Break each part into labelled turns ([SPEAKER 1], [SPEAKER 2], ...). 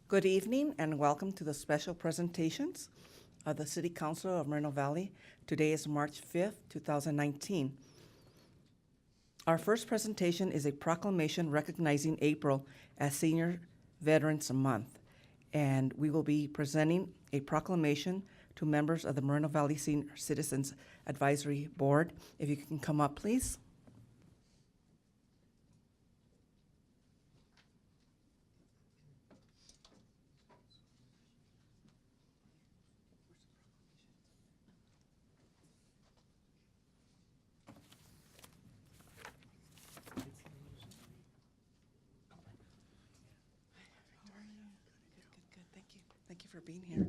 [SPEAKER 1] Good evening and welcome to the special presentations of the City Council of Moreno Valley. Today is March 5th, 2019. Our first presentation is a proclamation recognizing April as Senior Veterans Month. And we will be presenting a proclamation to members of the Moreno Valley Senior Citizens Advisory Board. If you can come up, please. Thank you for being here.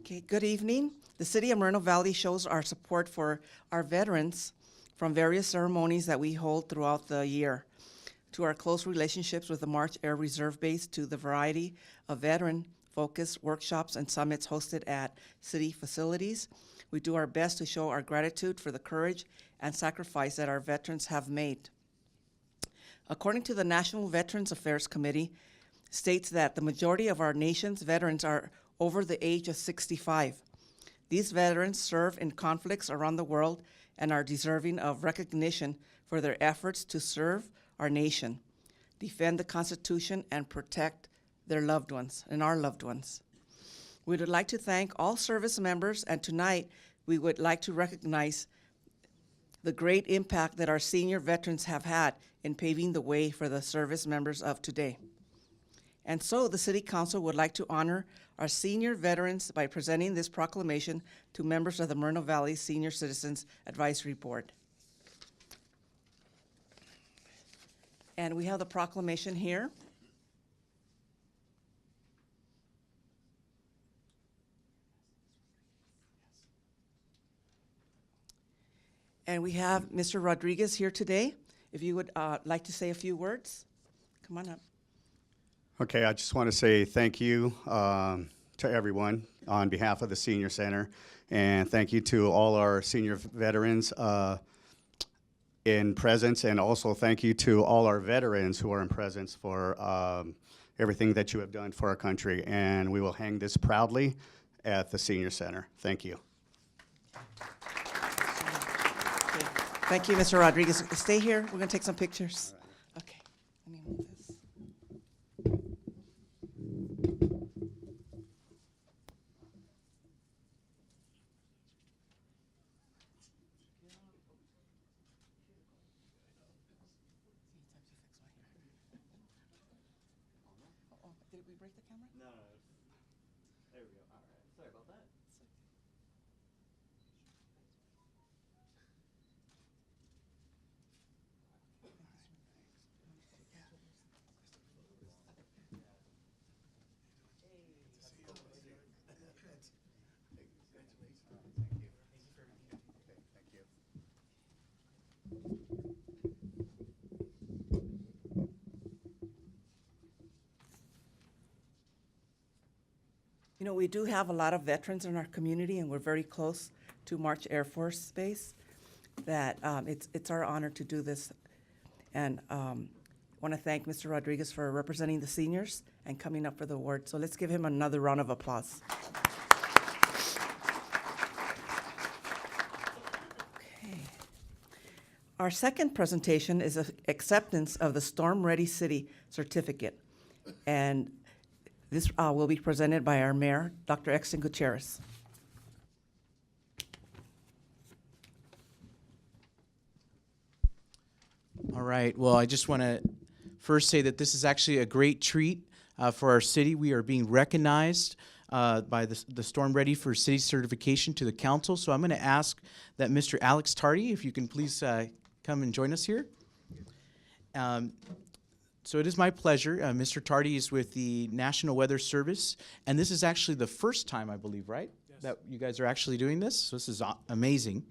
[SPEAKER 1] Okay, good evening. The City of Moreno Valley shows our support for our veterans from various ceremonies that we hold throughout the year, to our close relationships with the March Air Reserve Base, to the variety of veteran-focused workshops and summits hosted at city facilities. We do our best to show our gratitude for the courage and sacrifice that our veterans have made. According to the National Veterans Affairs Committee, states that the majority of our nation's veterans are over the age of 65. These veterans serve in conflicts around the world and are deserving of recognition for their efforts to serve our nation, defend the Constitution, and protect their loved ones and our loved ones. We would like to thank all service members, and tonight we would like to recognize the great impact that our senior veterans have had in paving the way for the service members of today. And so the City Council would like to honor our senior veterans by presenting this proclamation to members of the Moreno Valley Senior Citizens Advisory Board. And we have the proclamation here. And we have Mr. Rodriguez here today. If you would like to say a few words, come on up.
[SPEAKER 2] Okay, I just want to say thank you to everyone on behalf of the Senior Center, and thank you to all our senior veterans in presence, and also thank you to all our veterans who are in presence for everything that you have done for our country, and we will hang this proudly at the Senior Center. Thank you.
[SPEAKER 1] Okay. Thank you, Mr. Rodriguez. Stay here. We're going to take some pictures. Okay. Let me move this. Did we break the camera?
[SPEAKER 2] No. There we go. All right. Sorry about that.
[SPEAKER 1] You know, we do have a lot of veterans in our community, and we're very close to March Air Force Base, that it's our honor to do this. And want to thank Mr. Rodriguez for representing the seniors and coming up for the award. So let's give him another round of applause. Okay. Our second presentation is an acceptance of the Storm Ready City certificate. And this will be presented by our mayor, Dr. Exton Gutierrez.
[SPEAKER 3] All right. Well, I just want to first say that this is actually a great treat for our city. We are being recognized by the Storm Ready for City certification to the council. So I'm going to ask that Mr. Alex Tardy, if you can please come and join us here. So it is my pleasure. Mr. Tardy is with the National Weather Service, and this is actually the first time, I believe, right? Yes. That you guys are actually doing this. So this is amazing.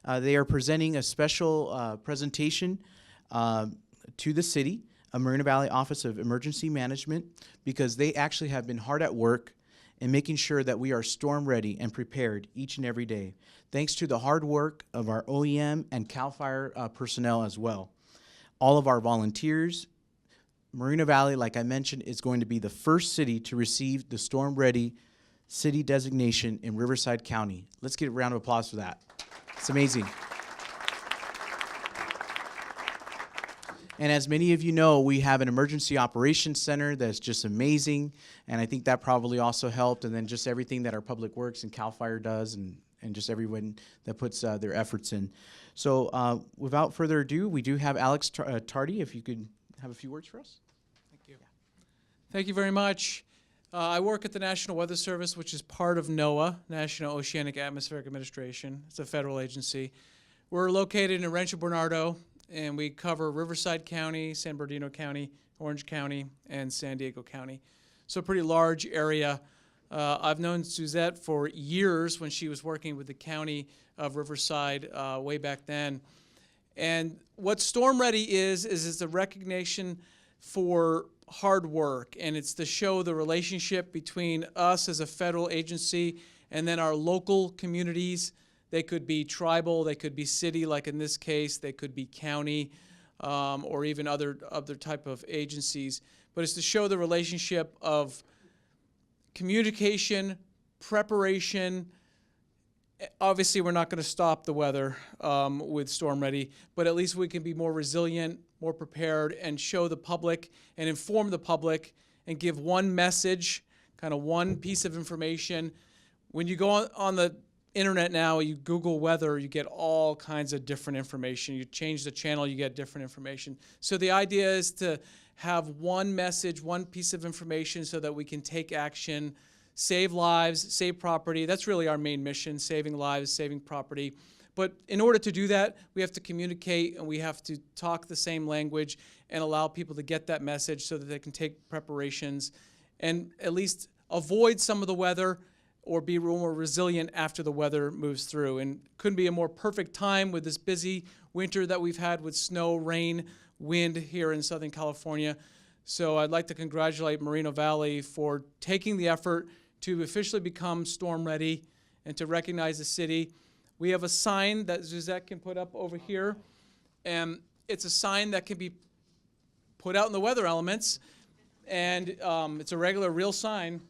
[SPEAKER 3] They are presenting a special presentation to the city, a Moreno Valley Office of Emergency Management, because they actually have been hard at work in making sure that we are storm ready and prepared each and every day, thanks to the hard work of our OEM and CAL FIRE personnel as well. All of our volunteers, Moreno Valley, like I mentioned, is going to be the first city to receive the Storm Ready city designation in Riverside County. Let's get a round of applause for that. It's amazing. And as many of you know, we have an emergency operations center that's just amazing, and I think that probably also helped, and then just everything that our Public Works and CAL FIRE does, and just everyone that puts their efforts in. So without further ado, we do have Alex Tardy, if you could have a few words for us.
[SPEAKER 4] Thank you. Thank you very much. I work at the National Weather Service, which is part of NOAA, National Oceanic Atmospheric Administration. It's a federal agency. We're located in Rancho Bernardo, and we cover Riverside County, San Bernardino County, Orange County, and San Diego County. So a pretty large area. I've known Suzette for years when she was working with the county of Riverside way back then. And what Storm Ready is it's a recognition for hard work, and it's to show the relationship between us as a federal agency and then our local communities. They could be tribal, they could be city, like in this case, they could be county, or even other type of agencies. But it's to show the relationship of communication, preparation. Obviously, we're not going to stop the weather with Storm Ready, but at least we can be more resilient, more prepared, and show the public and inform the public and give one message, kind of one piece of information. When you go on the internet now, you Google weather, you get all kinds of different information. You change the channel, you get different information. So the idea is to have one message, one piece of information so that we can take action, save lives, save property. That's really our main mission, saving lives, saving property. But in order to do that, we have to communicate and we have to talk the same language and allow people to get that message so that they can take preparations and at least avoid some of the weather or be more resilient after the weather moves through. And couldn't be a more perfect time with this busy winter that we've had with snow, rain, wind here in Southern California. So I'd like to congratulate Moreno Valley for taking the effort to officially become Storm Ready and to recognize the city. We have a sign that Suzette can put up over here, and it's a sign that can be put out in the weather elements, and it's a regular, real sign,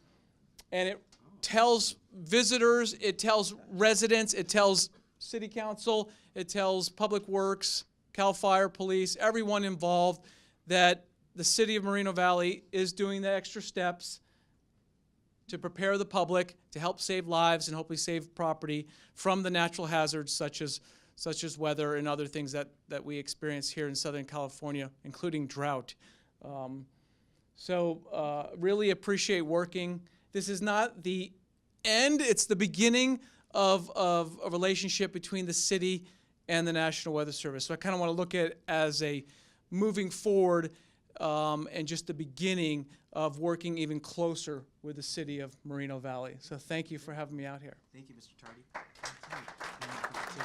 [SPEAKER 4] and it tells visitors, it tells residents, it tells city council, it tells Public Works, CAL FIRE, police, everyone involved that the city of Moreno Valley is doing the extra steps to prepare the public, to help save lives and hopefully save property from the natural hazards such as weather and other things that we experience here in Southern California, including drought. Really appreciate working. This is not the end, it's the beginning of a relationship between the city and the National Weather Service. So I kind of want to look at it as a moving forward and just the beginning of working even closer with the city of Moreno Valley. So thank you for having me out here.
[SPEAKER 3] Thank you, Mr. Tardy. Take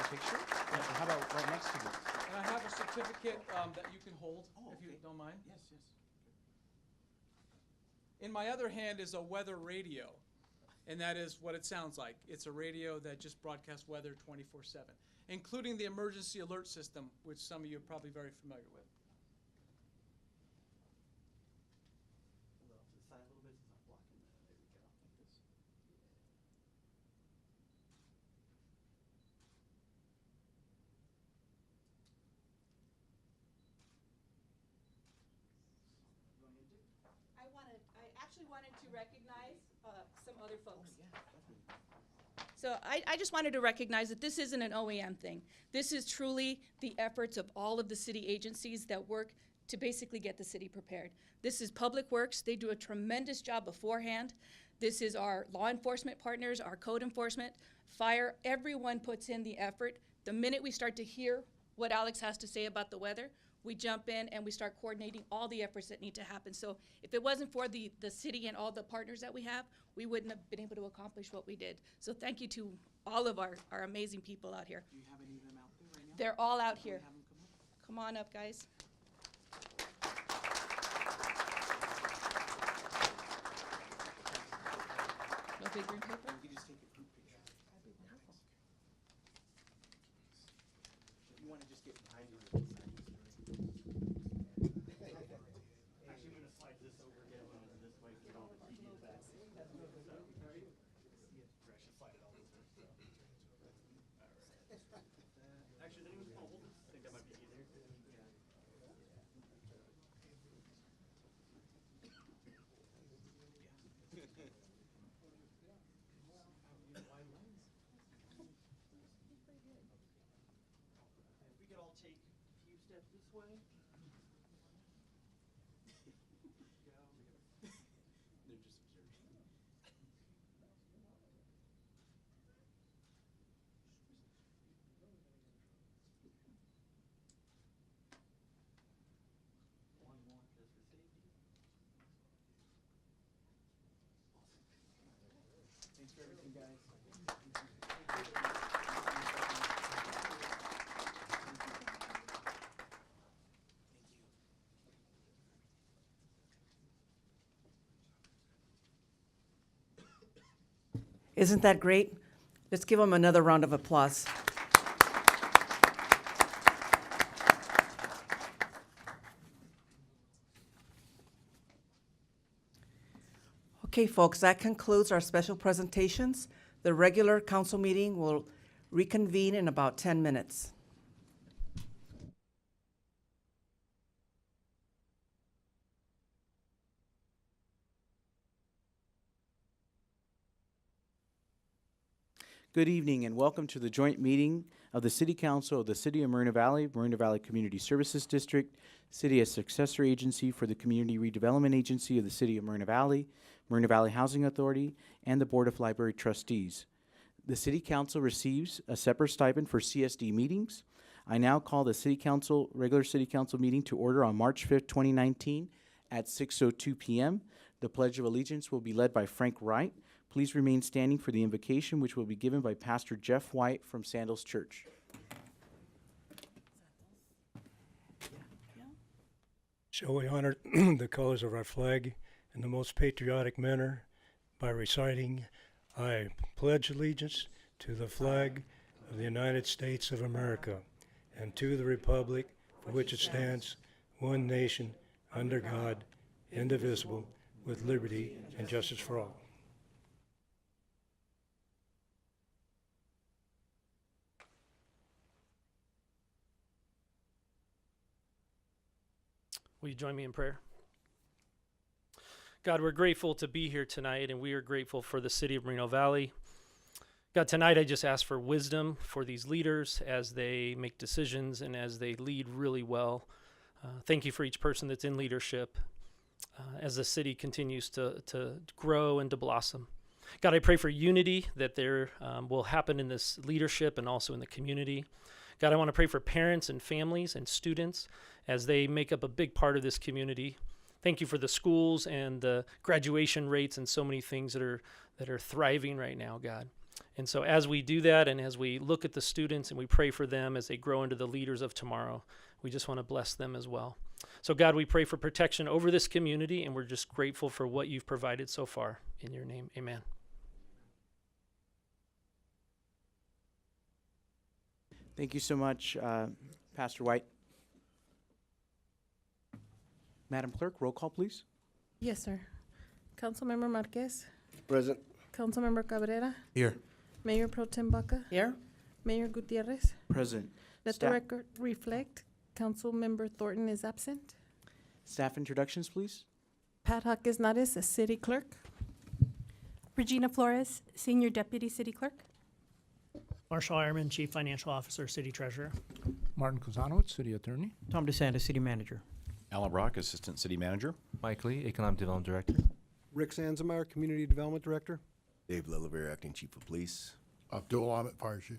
[SPEAKER 3] a picture? Yeah, how about right next to you?
[SPEAKER 4] And I have a certificate that you can hold, if you don't mind.
[SPEAKER 3] Yes, yes.
[SPEAKER 4] In my other hand is a weather radio, and that is what it sounds like. It's a radio that just broadcasts weather 24/7, including the emergency alert system, which some of you are probably very familiar with.
[SPEAKER 5] I actually wanted to recognize some other folks. So I just wanted to recognize that this isn't an OEM thing. This is truly the efforts of all of the city agencies that work to basically get the city prepared. This is Public Works. They do a tremendous job beforehand. This is our law enforcement partners, our code enforcement, fire. Everyone puts in the effort. The minute we start to hear what Alex has to say about the weather, we jump in and we start coordinating all the efforts that need to happen. So if it wasn't for the city and all the partners that we have, we wouldn't have been able to accomplish what we did. So thank you to all of our amazing people out here.
[SPEAKER 3] Do you have any of them out there right now?
[SPEAKER 5] They're all out here.
[SPEAKER 3] Have them come up?
[SPEAKER 5] Come on up, guys. No big green paper?
[SPEAKER 3] You can just take a group picture. You want to just get behind you. Actually, Thanks for everything, guys.
[SPEAKER 1] Isn't that great? Let's give them another round of applause. Okay, folks, that concludes our special presentations. The regular council meeting will reconvene in about 10 minutes.
[SPEAKER 3] Good evening and welcome to the joint meeting of the City Council of the City of Moreno Valley Community Services District, City as Successor Agency for the Community Redevelopment Agency of the City of Moreno Valley Housing Authority, and the Board of Library Trustees. The City Council receives a separate stipend for CSD meetings. I now call the regular City Council meeting to order on March 5th, 2019 at 6:02 p.m. The Pledge of Allegiance will be led by Frank Wright. Please remain standing for the invocation, which will be given by Pastor Jeff White from Sandals Church.
[SPEAKER 6] Shall we honor the colors of our flag in the most patriotic manner by reciting, I pledge allegiance to the flag of the United States of America and to the republic for which it stands, one nation, under God, indivisible, with liberty and justice for all.
[SPEAKER 7] Will you join me in prayer? God, we're grateful to be here tonight, and we are grateful for the city of Moreno Valley. God, tonight I just ask for wisdom for these leaders as they make decisions and as they lead really well. Thank you for each person that's in leadership as the city continues to grow and to blossom. God, I pray for unity that there will happen in this leadership and also in the community. God, I want to pray for parents and families and students as they make up a big part of this community. Thank you for the schools and the graduation rates and so many things that are thriving right now, God. And so as we do that and as we look at the students and we pray for them as they grow into the leaders of tomorrow, we just want to bless them as well. So God, we pray for protection over this community, and we're just grateful for what you've provided so far. In your name, amen.
[SPEAKER 3] Thank you so much, Pastor White. Madam Clerk, roll call, please.
[SPEAKER 8] Yes, sir. Councilmember Marquez,
[SPEAKER 9] Present.
[SPEAKER 8] Councilmember Cabrera,
[SPEAKER 3] Here.
[SPEAKER 8] Mayor Pro Tem Baca,
[SPEAKER 1] Here?
[SPEAKER 8] Mayor Gutierrez.
[SPEAKER 3] Present.
[SPEAKER 8] Let the record reflect, Councilmember Thornton is absent.
[SPEAKER 3] Staff introductions, please.
[SPEAKER 8] Pat Jaquez-Nares, as City Clerk.
[SPEAKER 10] Regina Flores, Senior Deputy City Clerk.
[SPEAKER 11] Marshall Ironman, Chief Financial Officer, City Treasurer.
[SPEAKER 12] Martin Kozanowicz, City Attorney.
[SPEAKER 13] Tom DeSantis, City Manager.
[SPEAKER 14] Alan Brock, Assistant City Manager.
[SPEAKER 15] Mike Lee, Economic Development Director.
[SPEAKER 9] Rick Sanzemeyer, Community Development Director. Dave Lillivere, Acting Chief of Police.
[SPEAKER 12] Abdul Ahmed, Fire Chief.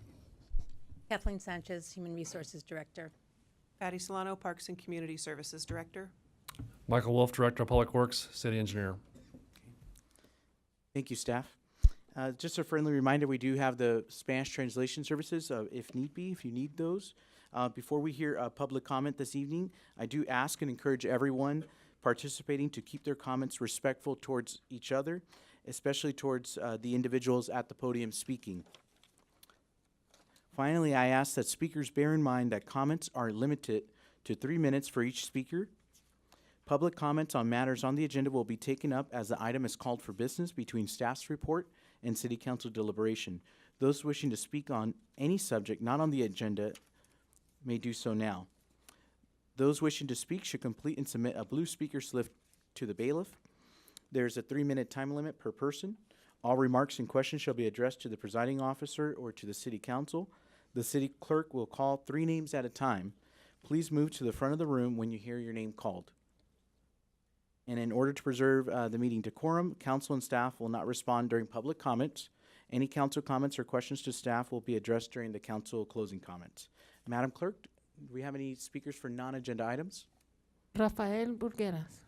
[SPEAKER 16] Kathleen Sanchez, Human Resources Director.
[SPEAKER 17] Patty Solano, Parks and Community Services Director.
[SPEAKER 15] Michael Wolf, Director of Public Works, City Engineer.
[SPEAKER 3] Thank you, staff. Just a friendly reminder, we do have the Spanish translation services, if need be, if you need those. Before we hear public comment this evening, I do ask and encourage everyone participating to keep their comments respectful towards each other, especially towards the individuals at the podium speaking. Finally, I ask that speakers bear in mind that comments are limited to 3 minutes for each speaker. Public comments on matters on the agenda will be taken up as the item is called for business between staff's report and City Council deliberation. Those wishing to speak on any subject not on the agenda may do so now. Those wishing to speak should complete and submit a blue speaker slip to the bailiff. There's a 3-minute time limit per person. All remarks and questions shall be addressed to the presiding officer or to the City Council. The City Clerk will call 3 names at a time. please move to the front of the room when you hear your name called. And in order to preserve the meeting decorum, council and staff will not respond during public comments. Any council comments or questions to staff will be addressed during the council closing comments. Madam Clerk, do we have any speakers for non-agenda items?
[SPEAKER 8] Rafael Burgueras.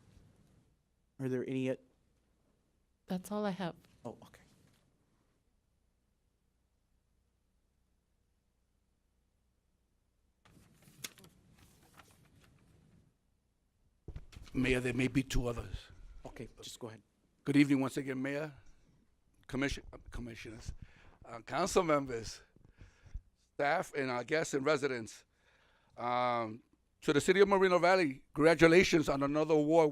[SPEAKER 3] Are there any?
[SPEAKER 8] That's all I have.
[SPEAKER 3] Oh, okay.
[SPEAKER 13] Mayor, there may be two others.
[SPEAKER 3] Okay, just go ahead.
[SPEAKER 13] Good evening once again, Mayor, commissioners, council members, staff, and our guests and residents. To the city of Moreno Valley, congratulations on another award,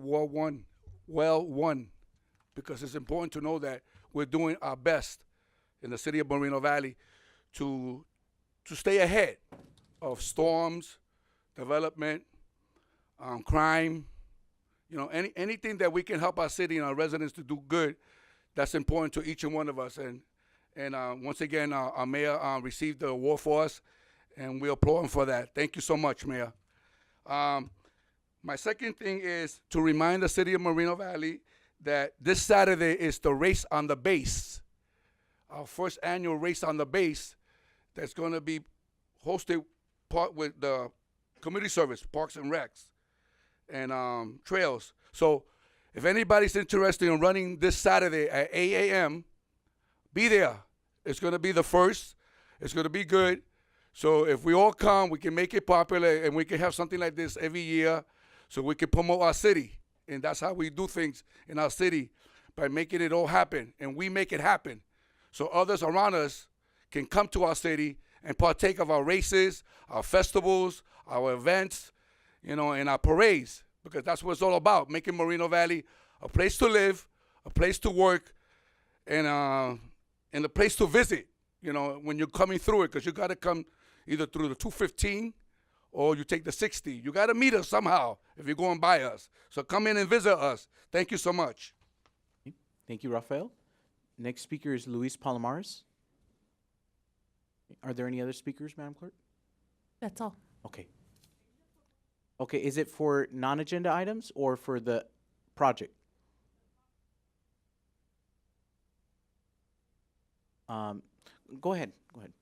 [SPEAKER 13] well won, because it's important to know that we're doing our best in the city of Moreno Valley to stay ahead of storms, development, crime. You know, anything that we can help our city and our residents to do good, that's important to each and one of us. And once again, our mayor received the award for us, and we applaud him for that. Thank you so much, Mayor. My second thing is to remind the city of Moreno Valley that this Saturday is the Race on the Base, our first annual Race on the Base that's going to be hosted part with the community service, Parks and Recs, and trails. So if anybody's interested in running this Saturday at 8 a.m., be there. It's going to be the first. It's going to be good. So if we all come, we can make it popular, and we can have something like this every year so we can promote our city. And that's how we do things in our city, by making it all happen. And we make it happen so others around us can come to our city and partake of our races, our festivals, our events, you know, and our parades, because that's what it's all about, making Moreno Valley a place to live, a place to work, and a place to visit, you know, when you're coming through it, because you got to come either through the 215 or you take the 60. You got to meet us somehow if you're going by us. So come in and visit us. Thank you so much.
[SPEAKER 3] Thank you, Rafael. Next speaker is Luis Palomares. Are there any other speakers, Madam Clerk?
[SPEAKER 8] That's all.
[SPEAKER 3] Okay. Okay, is it for non-agenda items or for the project? Go ahead. Go ahead.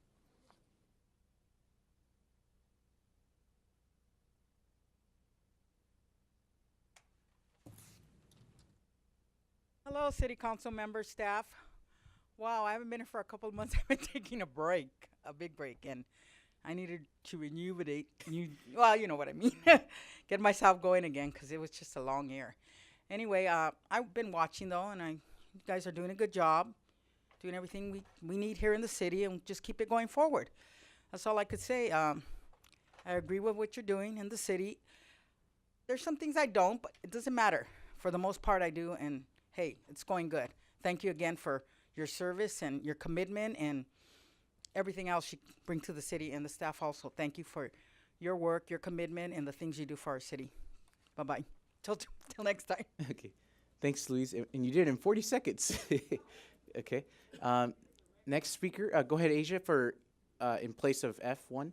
[SPEAKER 18] Hello, City Council members, staff. Wow, I haven't been here for a couple of months. I've been taking a break, a big break, and I needed to well, you know what I mean, get myself going again, because it was just a long year. Anyway, I've been watching, though, and you guys are doing a good job, doing everything we need here in the city, and just keep it going forward. That's all I could say. I agree with what you're doing in the city. There's some things I don't, but it doesn't matter. For the most part, I do, and hey, it's going good. Thank you again for your service and your commitment and everything else you bring to the city, and the staff also. Thank you for your work, your commitment, and the things you do for our city. Bye-bye. Till next time.
[SPEAKER 3] Okay. Thanks, Luis. And you did it in 40 seconds. Okay. Next speaker, go ahead, Asia, for in place of F1.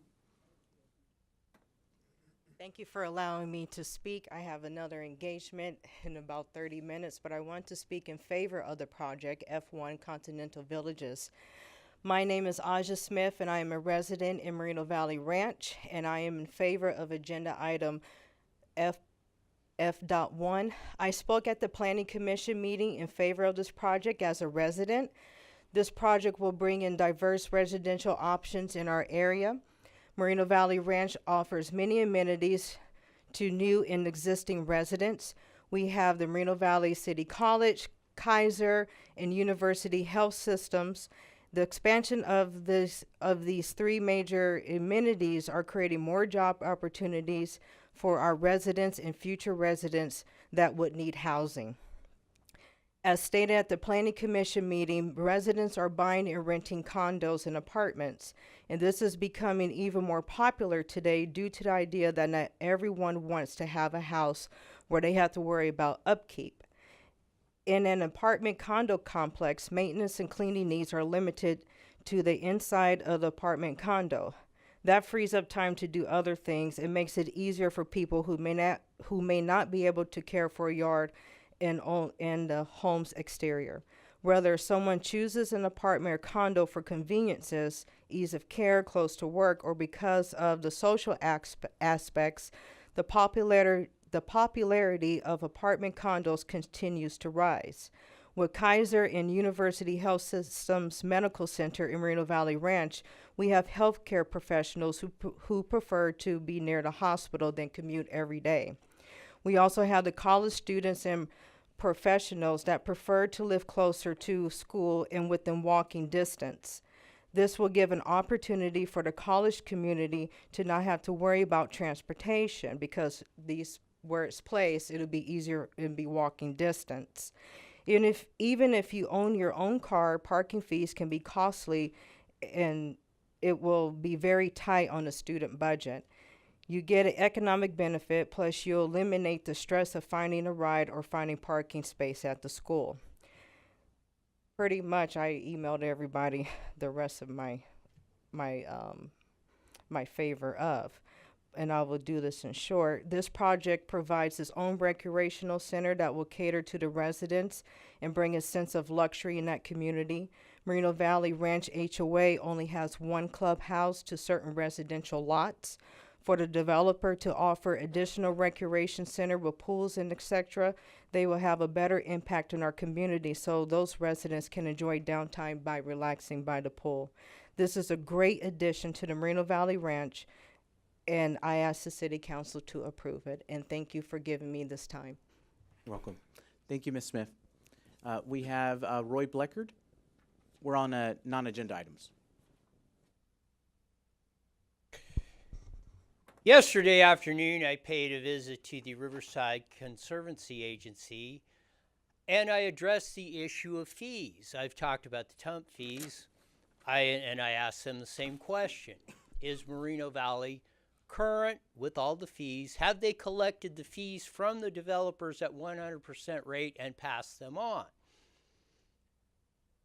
[SPEAKER 19] Thank you for allowing me to speak. I have another engagement in about 30 minutes, but I want to speak in favor of the project F1 Continental Villages. My name is Aja Smith, and I am a resident in Moreno Valley Ranch, and I am in favor of agenda item F.1. I spoke at the Planning Commission meeting in favor of this project as a resident. This project will bring in diverse residential options in our area. Moreno Valley Ranch offers many amenities to new and existing residents. We have the Moreno Valley City College, Kaiser, and University Health Systems. The expansion of these three major amenities are creating more job opportunities for our residents and future residents that would need housing. As stated at the Planning Commission meeting, residents are buying and renting condos and apartments, and this is becoming even more popular today due to the idea that not everyone wants to have a house where they have to worry about upkeep. In an apartment condo complex, maintenance and cleaning needs are limited to the inside of the apartment condo. That frees up time to do other things. It makes it easier for people who may not be able to care for a yard in the home's exterior. Whether someone chooses an apartment or condo for conveniences, ease of care, close to work, or because of the social aspects, the popularity of apartment condos continues to rise. With Kaiser and University Health System's Medical Center in Moreno Valley Ranch, we have healthcare professionals who prefer to be near the hospital than commute every day. We also have the college students and professionals that prefer to live closer to school and within walking distance. This will give an opportunity for the college community to not have to worry about transportation because where it's placed, it'll be easier and be walking distance. Even if you own your own car, parking fees can be costly and it will be very tight on the student budget. You get an economic benefit, plus you'll eliminate the stress of finding a ride or finding parking space at the school. Pretty much, I emailed everybody the rest of my favor of, and I will do this in short. This project provides its own recreational center that will cater to the residents and bring a sense of luxury in that community. Moreno Valley Ranch HOA only has one clubhouse to certain residential lots. For the developer to offer additional recreation center with pools and etc., they will have a better impact on our community so those residents can enjoy downtime by relaxing by the pool. This is a great addition to the Moreno Valley Ranch, and I ask the City Council to approve it. And thank you for giving me this time.
[SPEAKER 3] You're welcome. Thank you, Ms. Smith. We have Roy Bleckard. We're on non-agenda items.
[SPEAKER 20] Yesterday afternoon, I paid a visit to the Riverside Conservancy Agency, and I addressed the issue of fees. I've talked about the TUMP fees, and I asked them the same question. Is Moreno Valley current with all the fees? Have they collected the fees from the developers at 100% rate and passed them on?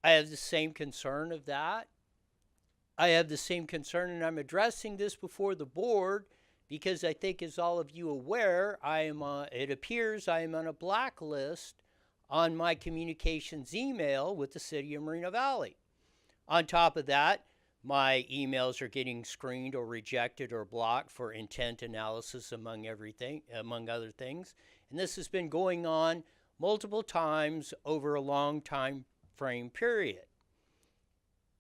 [SPEAKER 20] I have the same concern of that. I have the same concern, and I'm addressing this before the board because I think, as all of you aware, it appears I am on a blacklist on my communications email with the City of Moreno Valley. On top of that, my emails are getting screened or rejected or blocked for intent analysis, among other things. And this has been going on multiple times over a long time frame period.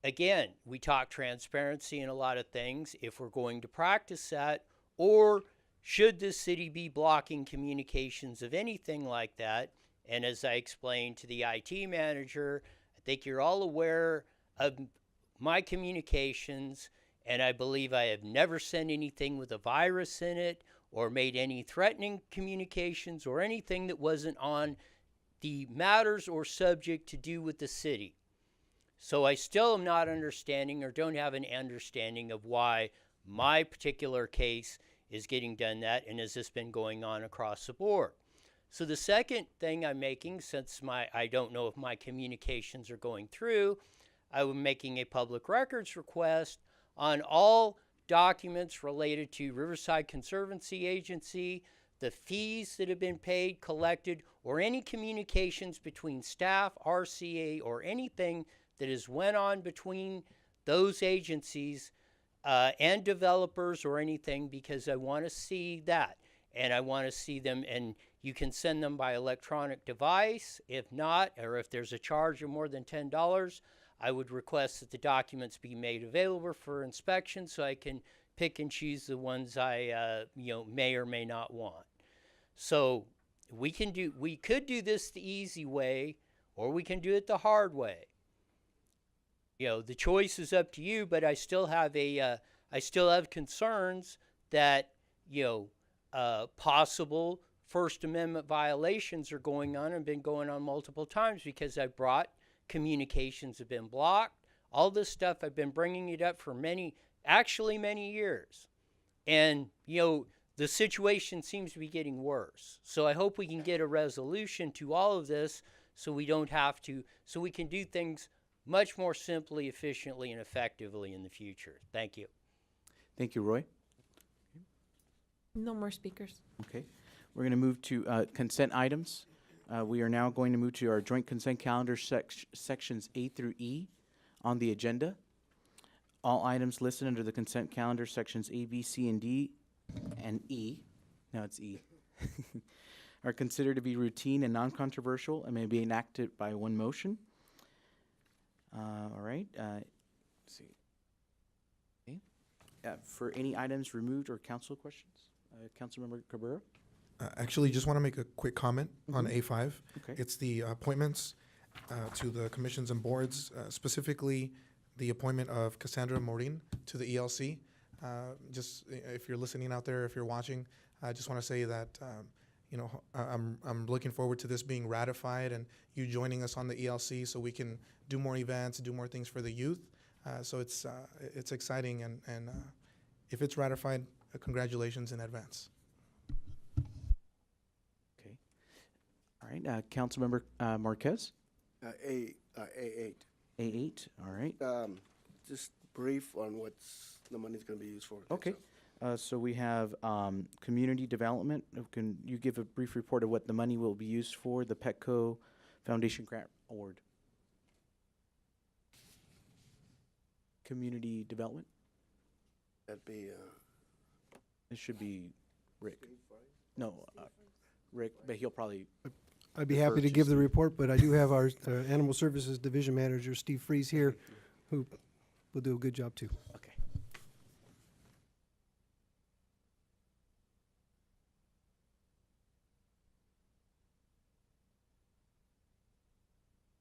[SPEAKER 20] Again, we talk transparency in a lot of things. If we're going to practice that, or should the city be blocking communications of anything like that? And as I explained to the IT manager, I think you're all aware of my communications, and I believe I have never sent anything with a virus in it or made any threatening communications or anything that wasn't on the matters or subject to do with the city. So I still am not understanding or don't have an understanding of why my particular case is getting done that, and has this been going on across the board. So the second thing I'm making, since I don't know if my communications are going through, I'm making a public records request on all documents related to Riverside Conservancy Agency, the fees that have been paid, collected, or any communications between staff, RCA, or anything that has went on between those agencies and developers or anything, because I want to see that, and I want to see them, and you can send them by electronic device. If not, or if there's a charge of more than $10, I would request that the documents be made available for inspection so I can pick and choose the ones I may or may not want. So we could do this the easy way, or we can do it the hard way. The choice is up to you, but I still have concerns that possible First Amendment violations are going on and been going on multiple times because I brought communications have been blocked. All this stuff, I've been bringing it up for many years. And, the situation seems to be getting worse. So I hope we can get a resolution to all of this so we can do things much more simply, efficiently, and effectively in the future. Thank you.
[SPEAKER 3] Thank you, Roy.
[SPEAKER 8] No more speakers.
[SPEAKER 3] Okay. We're going to move to consent items. We are now going to move to our joint consent calendar sections A through E on the agenda. All items listed under the consent calendar sections A, B, C, and D, and E, now it's E, are considered to be routine and non-controversial and may be enacted by one motion. All right. Let's see. Okay. For any items removed or council questions, Councilmember Cabrera.
[SPEAKER 21] Actually, just want to make a quick comment on A5.
[SPEAKER 3] Okay.
[SPEAKER 21] It's the appointments to the commissions and boards, specifically the appointment of Cassandra Morin to the ELC. Just if you're listening out there, if you're watching, I just want to say that you know, I'm looking forward to this being ratified and you joining us on the ELC so we can do more events, do more things for the youth. So it's exciting, and if it's ratified, congratulations in advance.
[SPEAKER 3] Okay. All right. Councilmember Marquez.
[SPEAKER 9] A8.
[SPEAKER 3] A8. All right.
[SPEAKER 9] Just brief on what's the money's going to be used for.
[SPEAKER 3] Okay. So we have community development. Can you give a brief report of what the money will be used for, the Petco Foundation Grant Award? Community development?
[SPEAKER 9] That'd be...
[SPEAKER 3] It should be Rick. No, Rick, but he'll probably...
[SPEAKER 22] I'd be happy to give the report, but I do have our Animal Services Division Manager, Steve Fries, here, who will do a good job too.
[SPEAKER 3] Okay.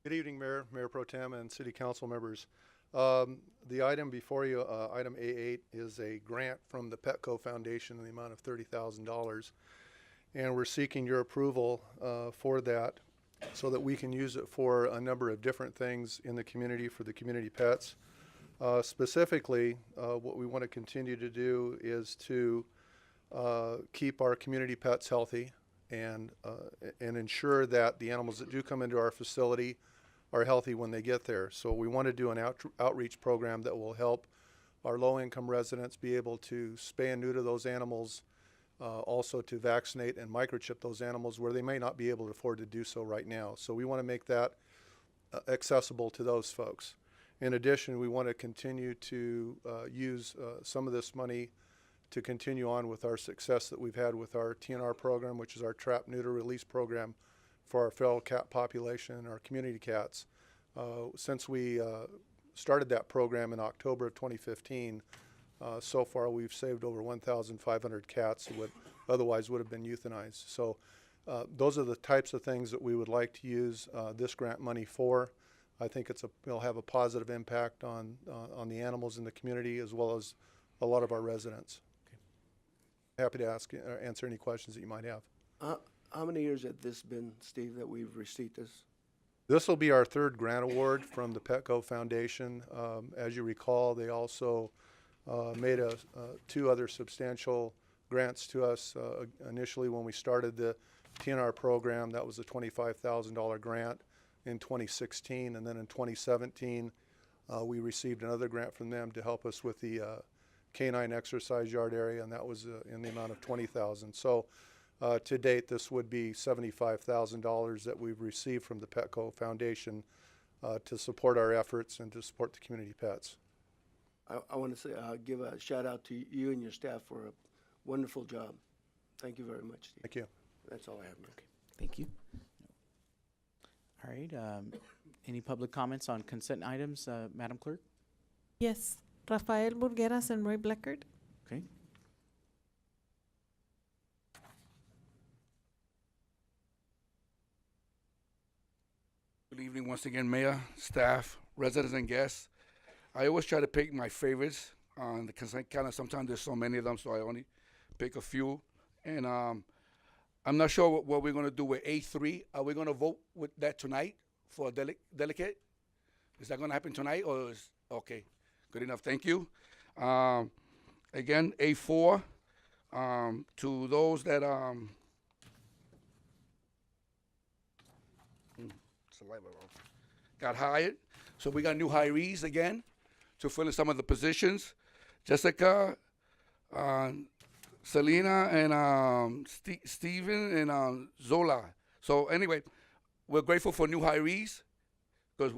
[SPEAKER 23] Good evening, Mayor, Mayor Pro Tem, and City Council members. The item before you, item A8, is a grant from the Petco Foundation in the amount of $30,000. And we're seeking your approval for that so that we can use it for a number of different things in the community for the community pets. Specifically, what we want to continue to do is to keep our community pets healthy and ensure that the animals that do come into our facility are healthy when they get there. So we want to do an outreach program that will help our low-income residents be able to spay and neuter those animals, also to vaccinate and microchip those animals where they may not be able to afford to do so right now. So we want to make that accessible to those folks. In addition, we want to continue to use some of this money to continue on with our success that we've had with our TNR program, which is our trap, neuter, release program for our feral cat population and our community cats. Since we started that program in October of 2015, so far we've saved over 1,500 cats who would otherwise would have been euthanized. So those are the types of things that we would like to use this grant money for. I think it'll have a positive impact on the animals in the community as well as a lot of our residents. Okay. Happy to answer any questions that you might have.
[SPEAKER 9] How many years has this been, Steve, that we've received this?
[SPEAKER 23] This will be our third grant award from the Petco Foundation. As you recall, they also made two other substantial grants to us initially when we started the TNR program. That was a $25,000 grant in 2016, and then in 2017 we received another grant from them to help us with the canine exercise yard area, and that was in the amount of $20,000. So to date, this would be $75,000 that we've received from the Petco Foundation to support our efforts and to support the community pets.
[SPEAKER 9] I want to say, give a shout out to you and your staff for a wonderful job. Thank you very much, Steve.
[SPEAKER 23] Thank you.
[SPEAKER 9] That's all I have, Mayor.
[SPEAKER 3] Okay. Thank you. All right. Any public comments on consent items, Madam Clerk?
[SPEAKER 8] Yes. Rafael Burgueras and Roy Bleckert.
[SPEAKER 3] Okay.
[SPEAKER 13] Good evening once again, Mayor, staff, residents, and guests. I always try to pick my favorites on the consent calendar. Sometimes there's so many of them, so I only pick a few. And I'm not sure what we're going to do with A3. Are we going to vote with that tonight for a delegate? Is that going to happen tonight? Or okay, good enough. Thank you. Again, A4, to those that got hired. So we got new hirees again to fill in some of the positions. Jessica Selena and Steven and Zola. So anyway, we're grateful for new hirees because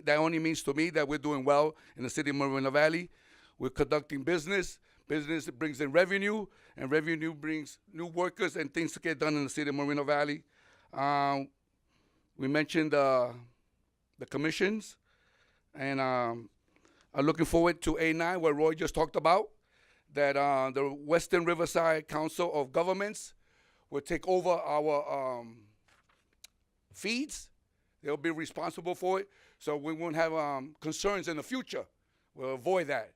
[SPEAKER 13] that only means to me that we're doing well in the city of Moreno Valley. We're conducting business. Business brings in revenue, and revenue brings new workers and things to get done in the city of Moreno Valley. We mentioned the commissions, and I'm looking forward to A9, where Roy just talked about, that the Western Riverside Council of Governments will take over our feeds. They'll be responsible for it, so we won't have concerns in the future. We'll avoid that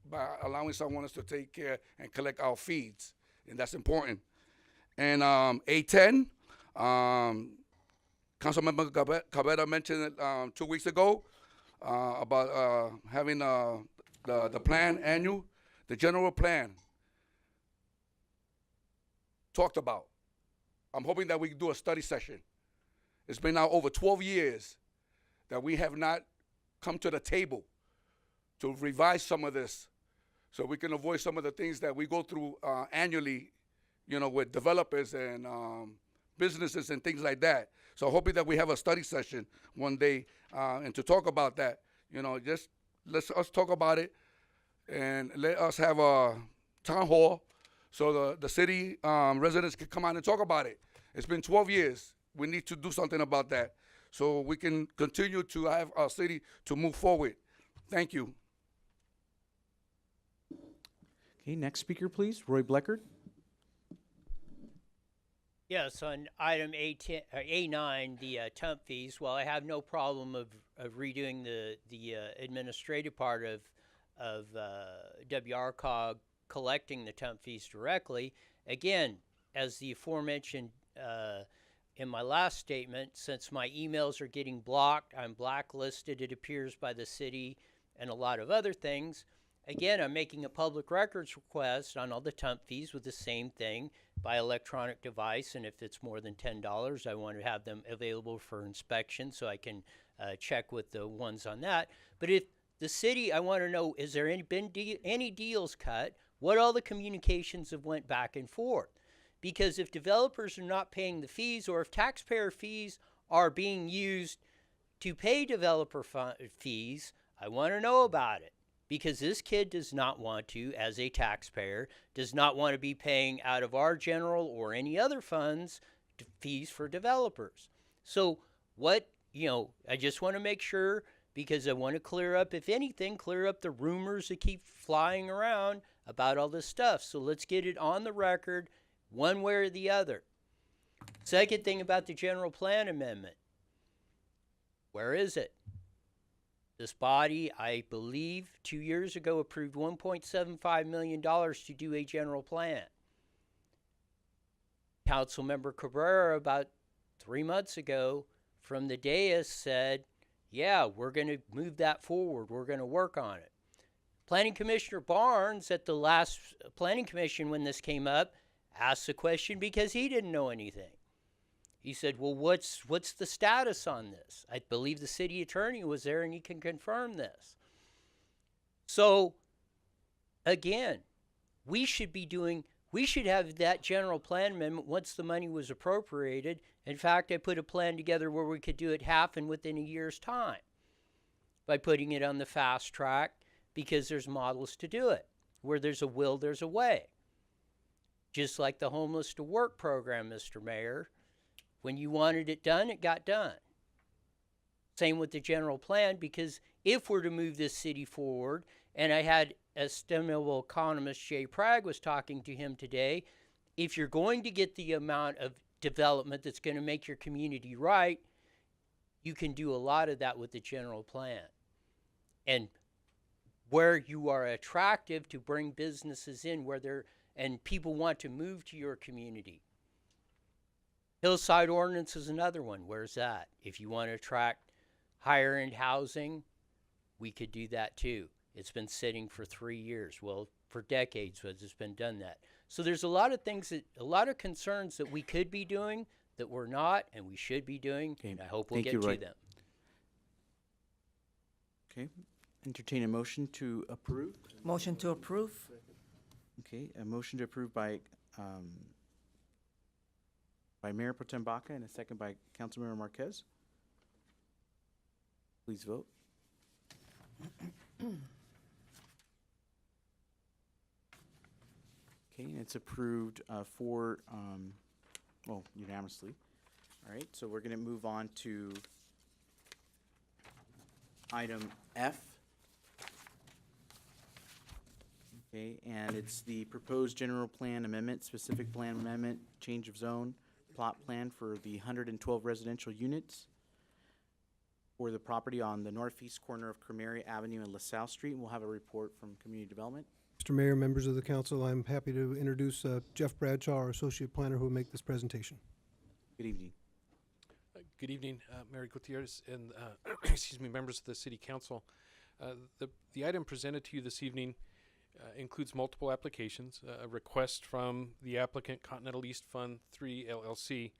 [SPEAKER 13] by allowing someone else to take care and collect our feeds, and that's important. And A10, Councilmember Cabrera mentioned it 2 weeks ago about having the plan annual. The general plan talked about. I'm hoping that we can do a study session. It's been now over 12 years that we have not come to the table to revise some of this so we can avoid some of the things that we go through annually, with developers and businesses and things like that. So hoping that we have a study session one day and to talk about that. Just let us talk about it. And let us have a town hall so the city residents can come out and talk about it. It's been 12 years. We need to do something about that so we can continue to have our city to move forward. Thank you.
[SPEAKER 3] Okay, next speaker, please. Roy Bleckert.
[SPEAKER 20] Yes, on item A10, A9, the temp fees, well, I have no problem of redoing the administrative part of WRCOG collecting the temp fees directly. Again, as the aforementioned in my last statement, since my emails are getting blocked, I'm blacklisted, it appears, by the city and a lot of other things. Again, I'm making a public records request on all the temp fees with the same thing by electronic device, and if it's more than $10, I want to have them available for inspection so I can check with the ones on that. But if the city, I want to know, is there any deals cut? What all the communications have went back and forth? Because if developers are not paying the fees, or if taxpayer fees are being used to pay developer fees, I want to know about it. Because this kid does not want to, as a taxpayer, does not want to be paying out of our general or any other funds fees for developers. So I just want to make sure, because I want to clear up, if anything, clear up the rumors that keep flying around about all this stuff. So let's get it on the record one way or the other. Second thing about the general plan amendment. Where is it? This body, I believe, 2 years ago approved $1.75 million to do a general plan. Councilmember Cabrera, about 3 months ago, from the dais said, yeah, we're going to move that forward. We're going to work on it. Planning Commissioner Barnes at the last Planning Commission, when this came up, asked the question because he didn't know anything. He said, well, what's the status on this? I believe the city attorney was there and he can confirm this. So, again, we should have that general plan amendment once the money was appropriated. In fact, I put a plan together where we could do it half and within a year's time by putting it on the fast track, because there's models to do it. Where there's a will, there's a way. Just like the Homeless to Work program, Mr. Mayor. When you wanted it done, it got done. Same with the general plan, because if we're to move this city forward, and I had estimable economist Jay Pragg was talking to him today, if you're going to get the amount of development that's going to make your community right, you can do a lot of that with the general plan. And where you are attractive to bring businesses in, and people want to move to your community. Hillside Ordinance is another one. Where's that? If you want to attract higher end housing, we could do that too. It's been sitting for 3 years. Well, for decades it's been done that. So there's a lot of things a lot of concerns that we could be doing that we're not, and we should be doing. Okay. And I hope we'll get to them.
[SPEAKER 3] Okay. Entertain a motion to approve.
[SPEAKER 1] Motion to approve.
[SPEAKER 3] Okay, a motion to approve by Mayor Pro Tem Baca and a second by Councilmember Marquez. Please vote. Okay, and it's approved unanimously. All right, so we're going to move on to item F. Okay, and it's the proposed general plan amendment, specific plan amendment, change of zone, plot plan for the 112 residential units for the property on the northeast corner of Cremeria Avenue and LaSalle Street. And we'll have a report from Community Development.
[SPEAKER 22] Mr. Mayor, members of the council, I'm happy to introduce Jeff Bradshaw, our associate planner, who will make this presentation.
[SPEAKER 3] Good evening.
[SPEAKER 2] Good evening, Mayor Gutierrez and excuse me, members of the City Council. The item presented to you this evening includes multiple applications. A request from the applicant, Continental East Fund 3 LLC,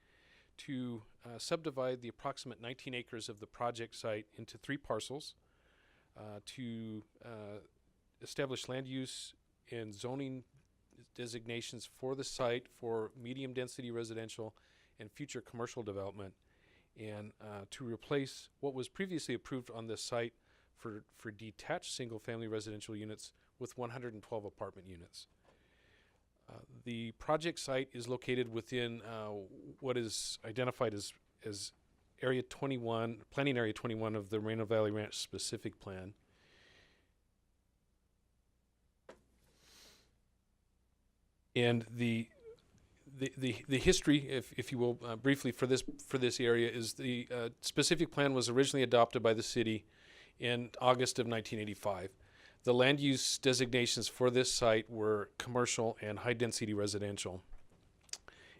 [SPEAKER 2] to subdivide the approximate 19 acres of the project site into 3 parcels to establish land use and zoning designations for the site for medium density residential and future commercial development, and to replace what was previously approved on this site for detached single family residential units with 112 apartment units. The project site is located within what is identified as Area 21, Planning Area 21 of the Moreno Valley Ranch Specific Plan. And the history, if you will, briefly for this area, is the specific plan was originally adopted by the city in August of 1985. The land use designations for this site were commercial and high-density residential.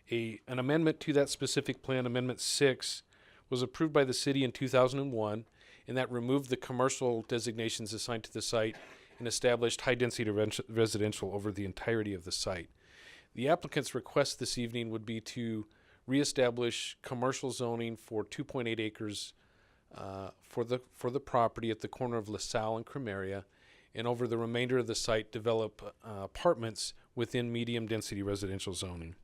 [SPEAKER 2] An amendment to that specific plan, Amendment 6, was approved by the city in 2001, and that removed the commercial designations assigned to the site and established high-density residential over the entirety of the site. The applicant's request this evening would be to reestablish commercial zoning for 2.8 acres for the property at the corner of LaSalle and Cremeria, and over the remainder of the site develop apartments within medium density residential zoning.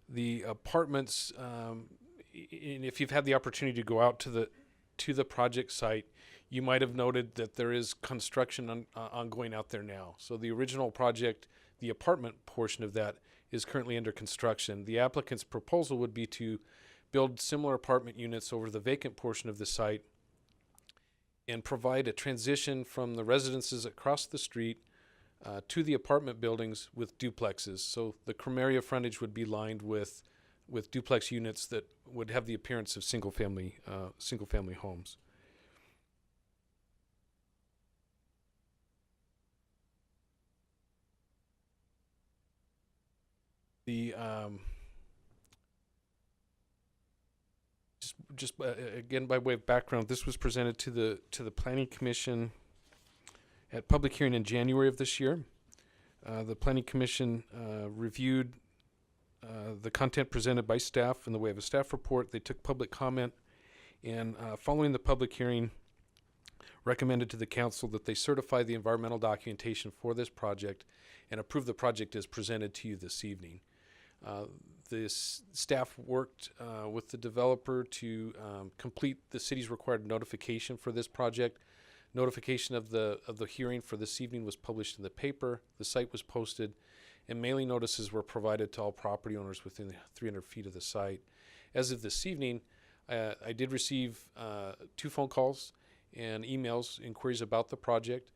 [SPEAKER 2] The apartments, and if you've had the opportunity to go out to the project site, you might have noted that there is construction ongoing out there now. So the original project, the apartment portion of that, is currently under construction. The applicant's proposal would be to build similar apartment units over the vacant portion of the site and provide a transition from the residences across the street to the apartment buildings with duplexes. So the Cremeria frontage would be lined with duplex units that would have the appearance of single-family homes. The again, by way of background, this was presented to the Planning Commission at public hearing in January of this year. The Planning Commission reviewed the content presented by staff in the way of a staff report. They took public comment, and following the public hearing, recommended to the council that they certify the environmental documentation for this project and approve the project as presented to you this evening. This staff worked with the developer to complete the city's required notification for this project. Notification of the hearing for this evening was published in the paper. The site was posted, and mailing notices were provided to all property owners within 300 feet of the site. As of this evening, I did receive 2 phone calls and emails, inquiries about the project.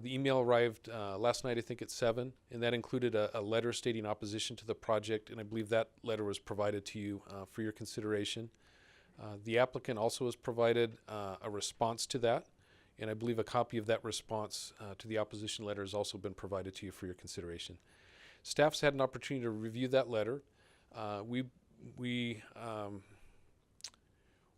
[SPEAKER 2] The email arrived last night, I think at 7, and that included a letter stating opposition to the project, and I believe that letter was provided to you for your consideration. The applicant also has provided a response to that, and I believe a copy of that response to the opposition letter has also been provided to you for your consideration. Staff's had an opportunity to review that letter.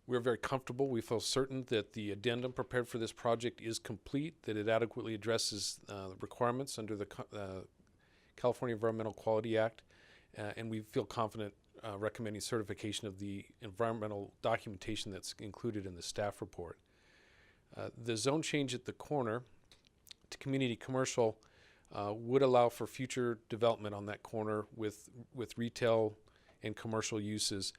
[SPEAKER 2] We're very comfortable. We feel certain that the addendum prepared for this project is complete, that it adequately addresses the requirements under the California Environmental Quality Act, and we feel confident recommending certification of the environmental documentation that's included in the staff report. The zone change at the corner to community commercial would allow for future development on that corner with retail and commercial uses.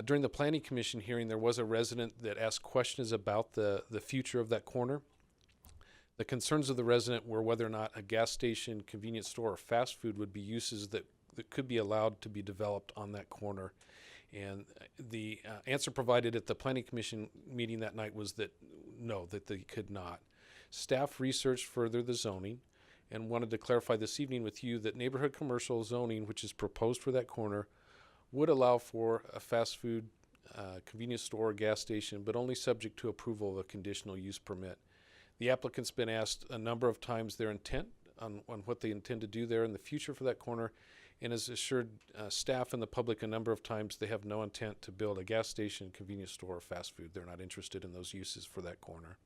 [SPEAKER 2] During the Planning Commission hearing, there was a resident that asked questions about the future of that corner. The concerns of the resident were whether or not a gas station, convenience store, or fast food would be uses that could be allowed to be developed on that corner. And the answer provided at the Planning Commission meeting that night was that no, that they could not. Staff researched further the zoning and wanted to clarify this evening with you that neighborhood commercial zoning, which is proposed for that corner, would allow for a fast food, convenience store, or gas station, but only subject to approval of a conditional use permit. The applicant's been asked a number of times their intent on what they intend to do there in the future for that corner, and has assured staff and the public a number of times they have no intent to build a gas station, convenience store, or fast food. They're not interested in those uses for that corner.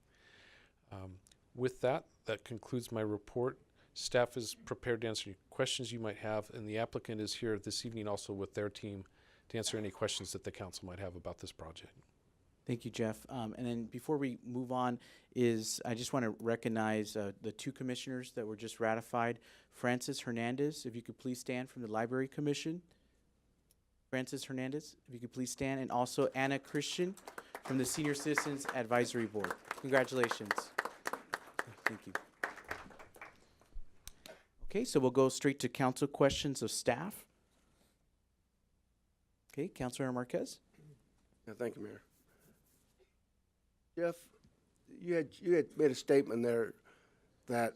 [SPEAKER 2] With that concludes my report. Staff is prepared to answer any questions you might have, and the applicant is here this evening also with their team to answer any questions that the council might have about this project.
[SPEAKER 3] Thank you, Jeff. And then before we move on, I just want to recognize the two commissioners that were just ratified. Francis Hernandez, if you could please stand, from the Library Commission. Francis Hernandez, if you could please stand. And also Anna Christian from the Senior Citizens Advisory Board. Congratulations. Thank you. Okay, so we'll go straight to council questions of staff. Okay, Councilor Marquez.
[SPEAKER 9] Yeah, thank you, Mayor. Jeff, you had made a statement there that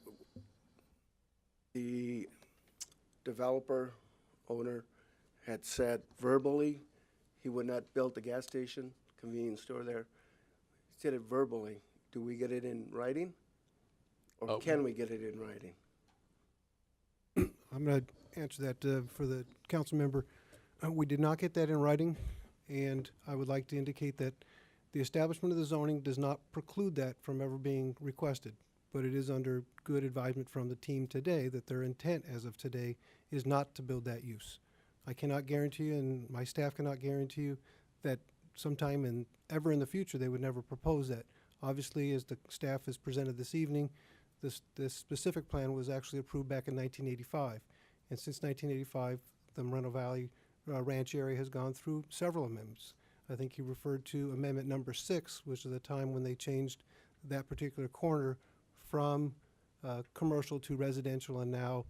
[SPEAKER 9] the developer, owner, had said verbally he would not build a gas station, convenience store there. He said it verbally. Do we get it in writing? Or can we get it in writing?
[SPEAKER 22] I'm going to answer that for the council member. We did not get that in writing, and I would like to indicate that the establishment of the zoning does not preclude that from ever being requested, but it is under good advisement from the team today that their intent as of today is not to build that use. I cannot guarantee you, and my staff cannot guarantee you, that sometime ever in the future they would never propose that. Obviously, as the staff has presented this evening, this specific plan was actually approved back in 1985. And since 1985, the Moreno Valley Ranch area has gone through several amendments. I think you referred to amendment number 6, which is the time when they changed that particular corner from commercial to residential, and now,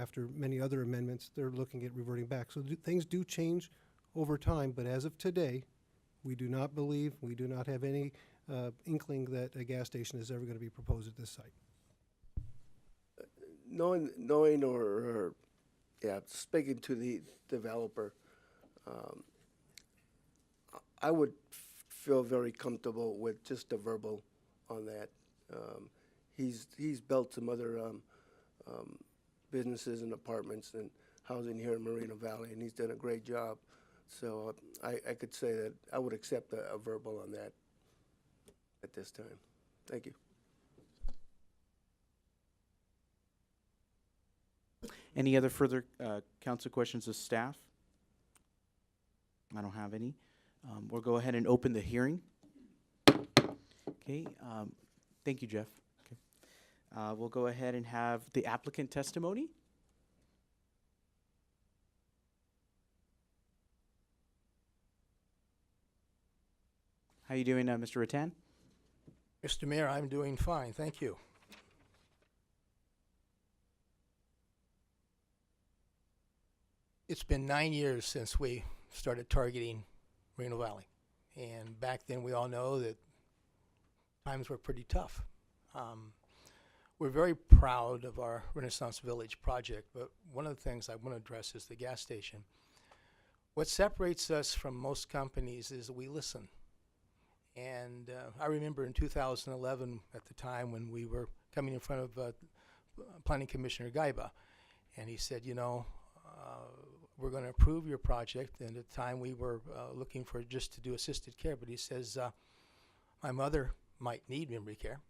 [SPEAKER 22] after many other amendments, they're looking at reverting back. So things do change over time, but as of today, we do not have any inkling that a gas station is ever going to be proposed at this site.
[SPEAKER 9] Knowing or speaking to the developer, I would feel very comfortable with just a verbal on that. He's built some other businesses and apartments and housing here in Moreno Valley, and he's done a great job. So I could say that I would accept a verbal on that at this time. Thank you.
[SPEAKER 3] Any other further council questions of staff? I don't have any. We'll go ahead and open the hearing. Okay. Thank you, Jeff. Okay. We'll go ahead and have the applicant testimony. How you doing, Mr. Rattan?
[SPEAKER 12] Mr. Mayor, I'm doing fine, thank you. It's been 9 years since we started targeting Moreno Valley. And back then, we all know that times were pretty tough. We're very proud of our Renaissance Village project, but one of the things I want to address is the gas station. What separates us from most companies is we listen. And I remember in 2011, at the time when we were coming in front of Planning Commissioner Gaiba, and he said, you know, we're going to approve your project. And at the time we were looking for just to do assisted care, but he says, my mother might need memory care,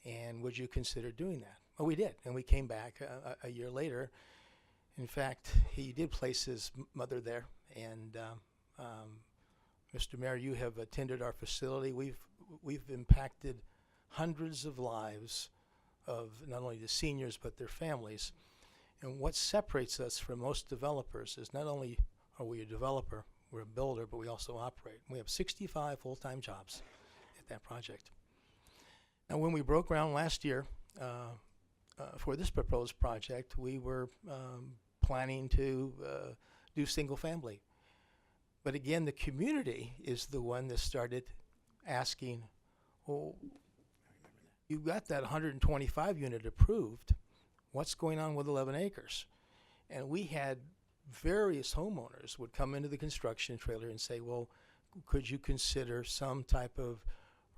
[SPEAKER 12] and would you consider doing that? Well, we did, and we came back a year later. In fact, he did place his mother there, and Mr. Mayor, you have attended our facility. We've impacted hundreds of lives of not only the seniors but their families. And what separates us from most developers is not only are we a developer, we're a builder, but we also operate. We have 65 full-time jobs at that project. Now, when we broke ground last year for this proposed project, we were planning to do single family. But again, the community is the one that started asking, well, you got that 125 unit approved. What's going on with 11 acres? And we had various homeowners would come into the construction trailer and say, well, could you consider some type of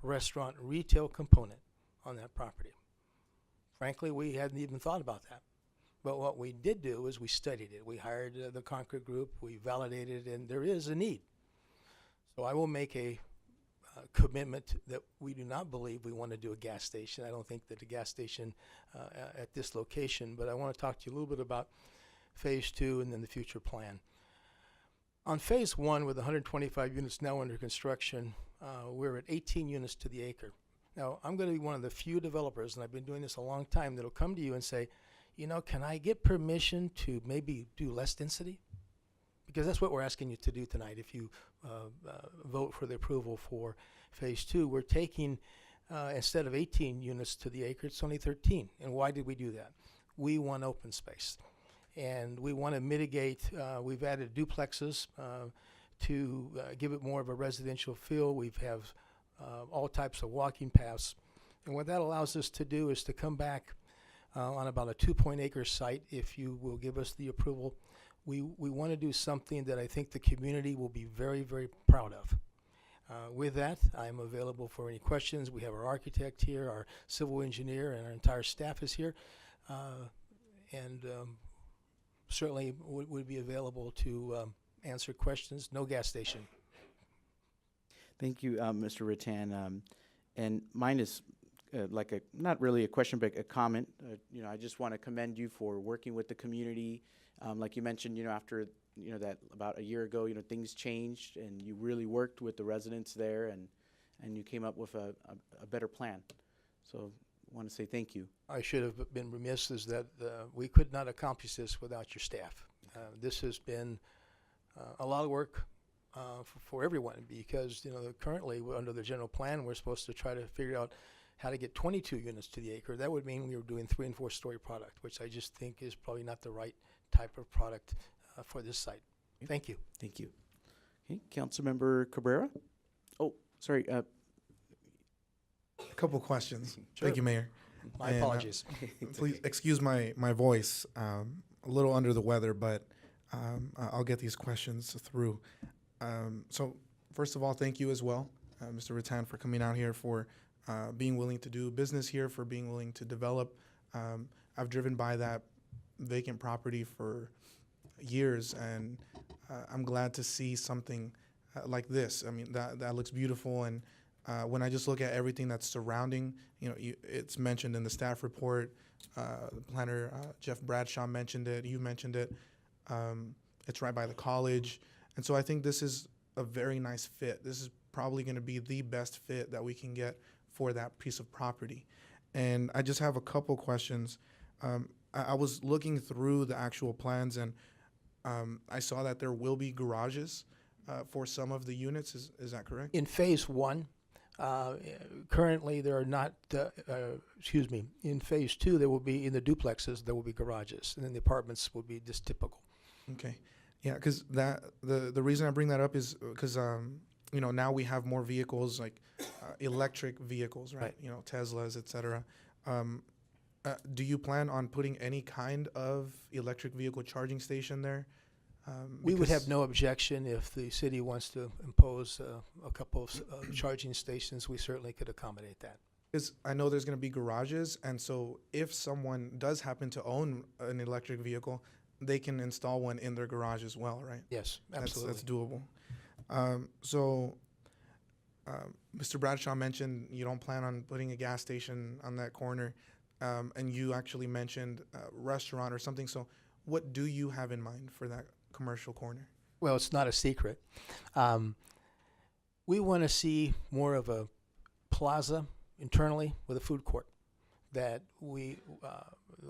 [SPEAKER 12] restaurant retail component on that property? Frankly, we hadn't even thought about that. But what we did do is we studied it. We hired the Concord Group, we validated it, and there is a need. So I will make a commitment that we do not believe we want to do a gas station. I don't think that a gas station at this location, but I want to talk to you a little bit about phase 2 and then the future plan. On phase 1, with 125 units now under construction, we're at 18 units to the acre. Now, I'm going to be one of the few developers, and I've been doing this a long time, that'll come to you and say, you know, can I get permission to maybe do less density? Because that's what we're asking you to do tonight. If you vote for the approval for phase 2, we're taking, instead of 18 units to the acre, it's only 13. And why did we do that? We want open space. And we want to mitigate, we've added duplexes to give it more of a residential feel. We have all types of walking paths. And what that allows us to do is to come back on about a 2-acre site, if you will give us the approval. We want to do something that I think the community will be very, very proud of. With that, I'm available for any questions. We have our architect here, our civil engineer, and our entire staff is here. Certainly would be available to answer questions. No gas station.
[SPEAKER 3] Thank you, Mr. Rattan. And mine is like a, not really a question, but a comment. You know, I just want to commend you for working with the community. Like you mentioned, you know, after, you know, that about a year ago, you know, things changed and you really worked with the residents there and you came up with a better plan. So I want to say thank you.
[SPEAKER 12] I should have been remiss is that we could not accomplish this without your staff. This has been a lot of work for everyone because, you know, currently under the general plan, we're supposed to try to figure out how to get 22 units to the acre. That would mean we were doing 3- and 4-story product, which I just think is probably not the right type of product for this site. Thank you.
[SPEAKER 3] Thank you. Okay, Councilmember Cabrera. Oh, sorry.
[SPEAKER 21] A couple questions.
[SPEAKER 12] Sure.
[SPEAKER 21] Thank you, Mayor.
[SPEAKER 12] My apologies.
[SPEAKER 21] Please excuse my voice. A little under the weather, but I'll get these questions through. So first of all, thank you as well, Mr. Rattan, for coming out here, for being willing to do business here, for being willing to develop. I've driven by that vacant property for years, and I'm glad to see something like this. I mean, that looks beautiful, and when I just look at everything that's surrounding, you know, it's mentioned in the staff report. The planner, Jeff Bradshaw, mentioned it. You mentioned it. It's right by the college, and so I think this is a very nice fit. This is probably going to be the best fit that we can get for that piece of property. And I just have a couple questions. I was looking through the actual plans, and I saw that there will be garages for some of the units. Is that correct?
[SPEAKER 12] In phase 1, currently there are not, in phase 2, there will be, in the duplexes, there will be garages, and then the apartments will be just typical.
[SPEAKER 21] Okay. Yeah, because the reason I bring that up is because, you know, now we have more vehicles, like electric vehicles, right? You know, Teslas, et cetera. Do you plan on putting any kind of electric vehicle charging station there?
[SPEAKER 12] We would have no objection if the city wants to impose a couple of charging stations. We certainly could accommodate that.
[SPEAKER 21] Because I know there's going to be garages, and so if someone does happen to own an electric vehicle, they can install one in their garage as well, right?
[SPEAKER 12] Yes, absolutely.
[SPEAKER 21] That's doable. Mr. Bradshaw mentioned you don't plan on putting a gas station on that corner, and you actually mentioned a restaurant or something. So what do you have in mind for that commercial corner?
[SPEAKER 12] Well, it's not a secret. We want to see more of a plaza internally with a food court. That the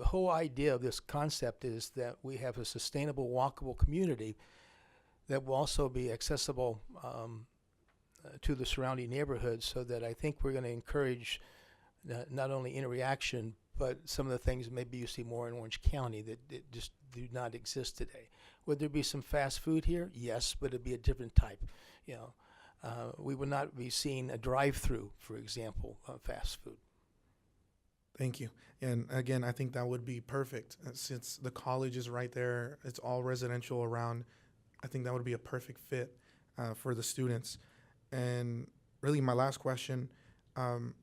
[SPEAKER 12] whole idea of this concept is that we have a sustainable, walkable community that will also be accessible to the surrounding neighborhoods, so that I think we're going to encourage not only interaction, but some of the things maybe you see more in Orange County that just do not exist today. Would there be some fast food here? Yes, but it'd be a different type. You know, we would not be seeing a drive-through, for example, of fast food.
[SPEAKER 21] Thank you. And again, I think that would be perfect since the college is right there. It's all residential around. I think that would be a perfect fit for the students. And really, my last question, I'm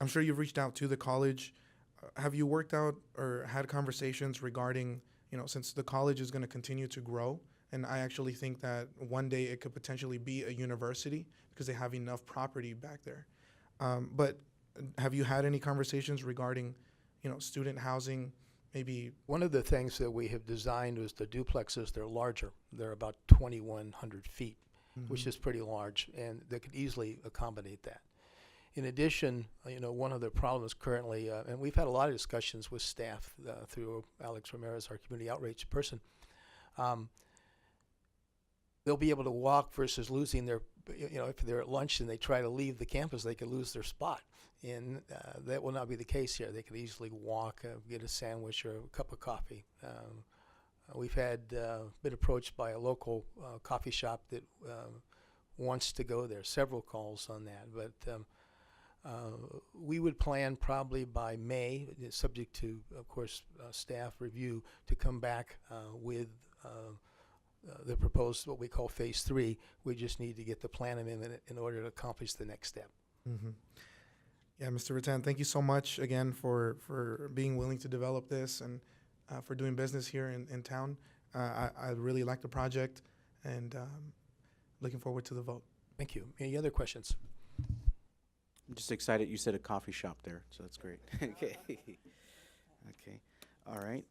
[SPEAKER 21] sure you've reached out to the college. Have you worked out or had conversations regarding, since the college is going to continue to grow, and I actually think that one day it could potentially be a university because they have enough property back there. But have you had any conversations regarding, student housing, maybe?
[SPEAKER 12] One of the things that we have designed was the duplexes. They're larger. They're about 2,100 feet, which is pretty large, and they could easily accommodate that. In addition, one of the problems currently, and we've had a lot of discussions with staff through Alex Ramirez, our community outreach person, they'll be able to walk versus losing their, if they're at lunch and they try to leave the campus, they could lose their spot. And that will not be the case here. They could easily walk, get a sandwich or a cup of coffee. We've been approached by a local coffee shop that wants to go there. Several calls on that, but we would plan probably by May, subject to, of course, staff review, to come back with the proposed, what we call phase 3. We just need to get the plan amendment in order to accomplish the next step.
[SPEAKER 21] Mm-hmm. Yeah, Mr. Rattan, thank you so much again for being willing to develop this and for doing business here in town. I really like the project and looking forward to the vote.
[SPEAKER 12] Thank you. Any other questions?
[SPEAKER 3] I'm just excited you said a coffee shop there, so that's great. Okay. Okay. All right.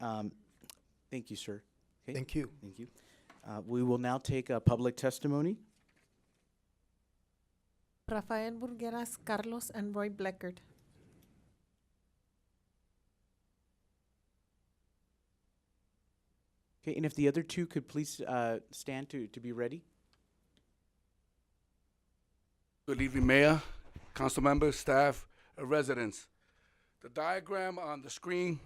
[SPEAKER 3] Thank you, sir. Okay.
[SPEAKER 12] Thank you.
[SPEAKER 3] Thank you. We will now take a public testimony.
[SPEAKER 8] Rafael Burgueras, Carlos, and Roy Bleckert.
[SPEAKER 3] Okay, and if the other two could please stand to be ready.
[SPEAKER 13] Good evening, Mayor, council members, staff, residents. The diagram on the screen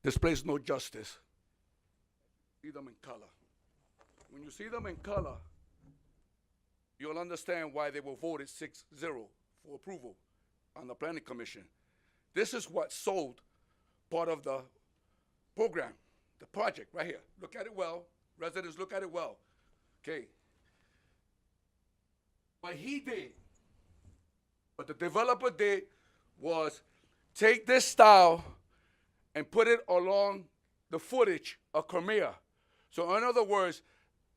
[SPEAKER 13] displays no justice. See them in color. When you see them in color, you'll understand why they were voted 6-0 for approval on the Planning Commission. This is what sold part of the program, the project right here. Look at it well. Residents, look at it well. Okay. What he did, what the developer did, was take this style and put it along the footage of Crimea. So in other words,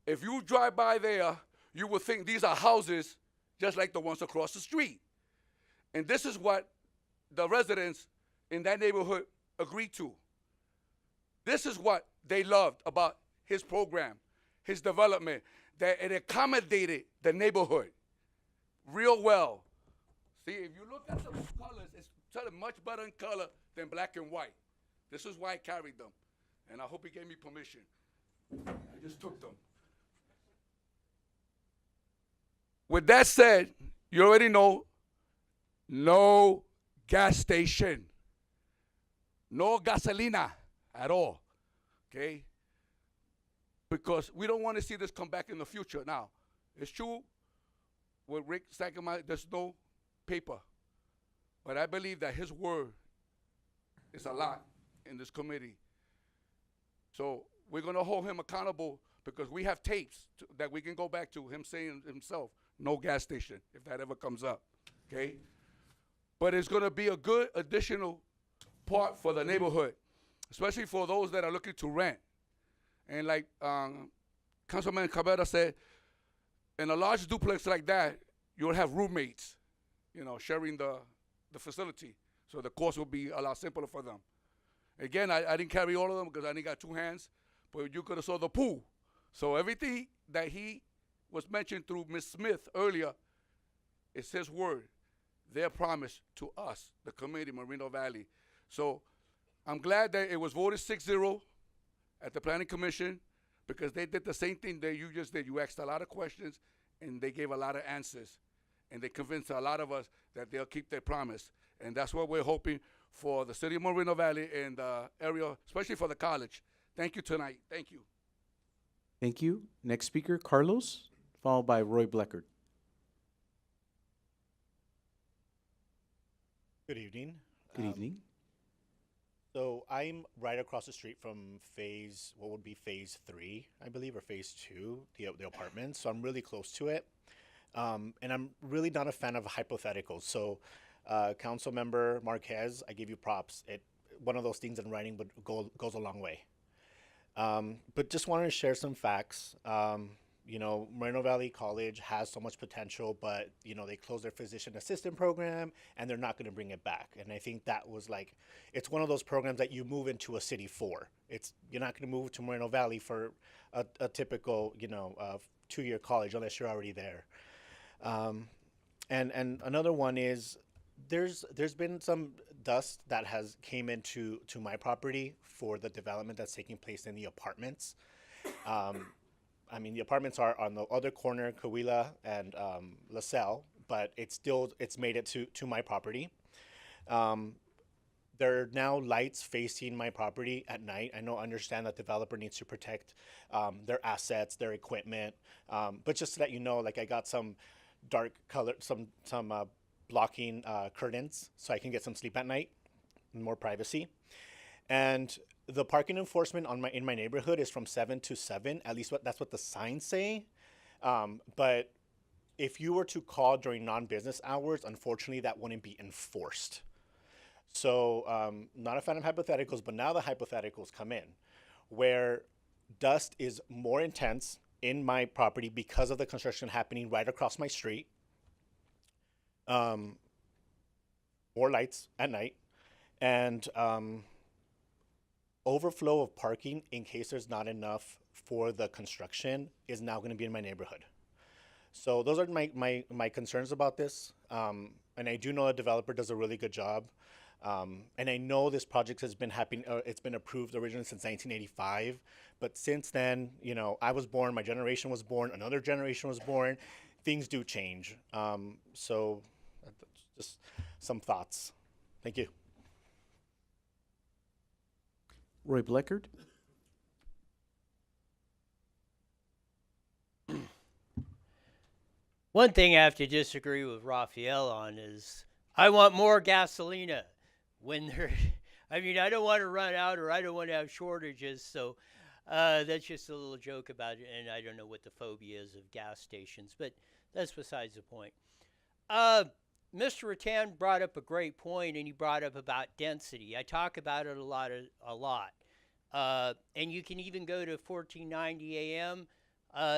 [SPEAKER 13] if you drive by there, you will think these are houses just like the ones across the street. And this is what the residents in that neighborhood agreed to. This is what they loved about his program, his development, that it accommodated the neighborhood real well. See, if you look at the colors, it's much better in color than black and white. This is why I carried them. And I hope he gave me permission. I just took them. With that said, you already know, no gas station, no gasolina at all, okay? Because we don't want to see this come back in the future. Now, it's true with Rick Sagamai, there's no paper, but I believe that his word is a lot in this committee. So we're going to hold him accountable because we have tapes that we can go back to him saying himself, no gas station, if that ever comes up, okay? But it's going to be a good additional part for the neighborhood, especially for those that are looking to rent. And like Councilman Cabrera said, in a large duplex like that, you'll have roommates, sharing the facility. So the cost will be a lot simpler for them. Again, I didn't carry all of them because I only got 2 hands, but you could have saw the pool. So everything that he was mentioned through Ms. Smith earlier is his word. their promise to us, the committee, Moreno Valley. So I'm glad that it was voted 6-0 at the Planning Commission, because they did the same thing that you just did. You asked a lot of questions, and they gave a lot of answers. And they convinced a lot of us that they'll keep their promise. And that's what we're hoping for the city of Moreno Valley and the area, especially for the college. Thank you tonight. Thank you.
[SPEAKER 3] Thank you. Next speaker, Carlos, followed by Roy Bleckert.
[SPEAKER 4] Good evening.
[SPEAKER 3] Good evening.
[SPEAKER 4] So I'm right across the street from what would be phase 3, I believe, or phase 2, the apartments. So I'm really close to it. And I'm really not a fan of hypotheticals. So Council Member Marquez, I give you props. One of those things in writing goes a long way. But just wanted to share some facts. Moreno Valley College has so much potential, but, they closed their physician assistant program and they're not going to bring it back. And I think that was it's one of those programs that you move into a city for. You're not going to move to Moreno Valley for a typical, 2-year college unless you're already there. And another one is there's been some dust that has came into my property for the development that's taking place in the apartments. The apartments are on the other corner, Coahuila and LaSalle, but it's made it to my property. There are now lights facing my property at night. I understand that developer needs to protect their assets, their equipment, but just to let you know, I got some dark color, some blocking curtains so I can get some sleep at night, more privacy. And the parking enforcement in my neighborhood is from 7 to 7. At least that's what the signs say. But if you were to call during non-business hours, unfortunately, that wouldn't be enforced. So not a fan of hypotheticals, but now the hypotheticals come in, where dust is more intense in my property because of the construction happening right across my street. More lights at night, and overflow of parking in case there's not enough for the construction is now going to be in my neighborhood. So those are my concerns about this. And I do know the developer does a really good job. And I know this project has been happening, it's been approved originally since 1985. But since then, I was born, my generation was born, another generation was born. Things do change. So just some thoughts. Thank you.
[SPEAKER 3] Roy Bleckert.
[SPEAKER 20] One thing I have to disagree with Raphael on is I want more gasolina when I don't want to run out or I don't want to have shortages. So that's just a little joke about it. And I don't know what the phobia is of gas stations, but that's besides the point. Mr. Rattan brought up a great point, and he brought up about density. I talk about it a lot. And you can even go to 1490 AM.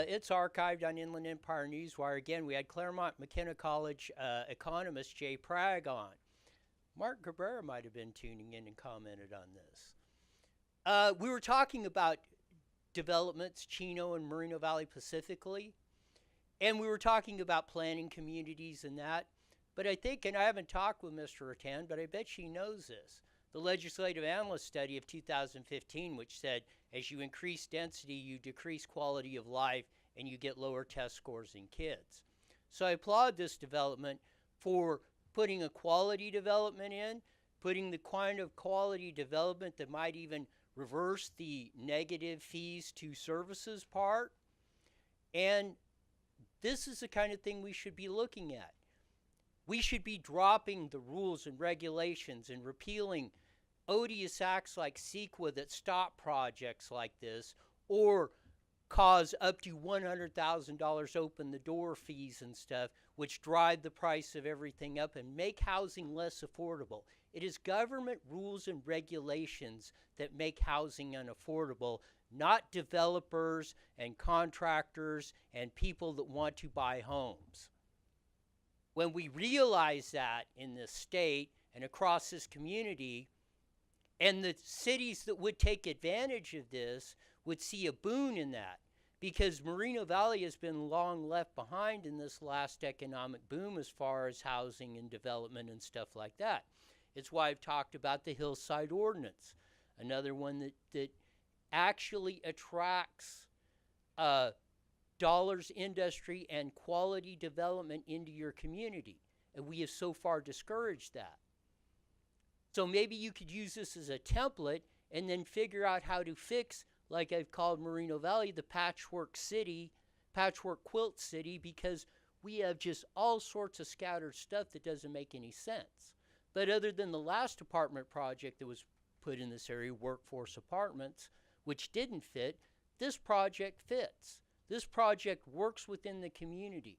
[SPEAKER 20] It's archived on Inland Empire Newswire. Again, we had Claremont McKenna College economist Jay Pragg on. Mark Cabrera might have been tuning in and commented on this. We were talking about developments, Chino and Moreno Valley specifically, and we were talking about planning communities and that. But I think, and I haven't talked with Mr. Rattan, but I bet she knows this, the legislative analyst study of 2015, which said as you increase density, you decrease quality of life and you get lower test scores in kids. So I applaud this development for putting a quality development in, putting the kind of quality development that might even reverse the negative fees to services part. And this is the kind of thing we should be looking at. We should be dropping the rules and regulations and repealing odious acts like CEQA that stop projects like this or cause up to $100,000 open the door fees and stuff, which drive the price of everything up and make housing less affordable. It is government rules and regulations that make housing unaffordable, not developers and contractors and people that want to buy homes. When we realize that in this state and across this community, and the cities that would take advantage of this would see a boon in that, because Moreno Valley has been long left behind in this last economic boom as far as housing and development and stuff like that. It's why I've talked about the Hillside Ordinance, another one that actually attracts dollars, industry, and quality development into your community. And we have so far discouraged that. So maybe you could use this as a template and then figure out how to fix, like I've called Moreno Valley, the patchwork city, patchwork quilt city, because we have just all sorts of scattered stuff that doesn't make any sense. But other than the last apartment project that was put in this area, workforce apartments, which didn't fit, this project fits. This project works within the community.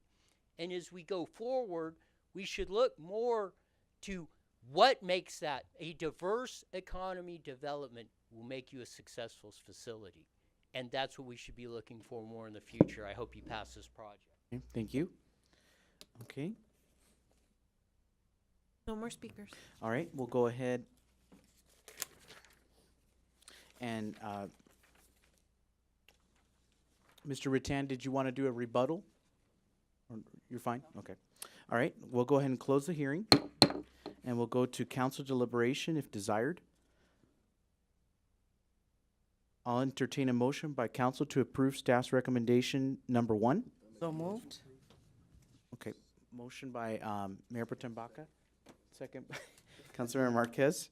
[SPEAKER 20] And as we go forward, we should look more to what makes that a diverse economy development will make you a successful facility. And that's what we should be looking for more in the future. I hope you pass this project.
[SPEAKER 3] Okay, thank you. Okay.
[SPEAKER 17] No more speakers.
[SPEAKER 3] All right, we'll go ahead and Mr. Rattan, did you want to do a rebuttal? Or you're fine? Okay. All right, we'll go ahead and close the hearing, and we'll go to council deliberation if desired. I'll entertain a motion by council to approve staff's recommendation number 1.
[SPEAKER 1] So moved.
[SPEAKER 3] Okay, motion by Mayor Pro Tem Baca, second by Councilmember Marquez.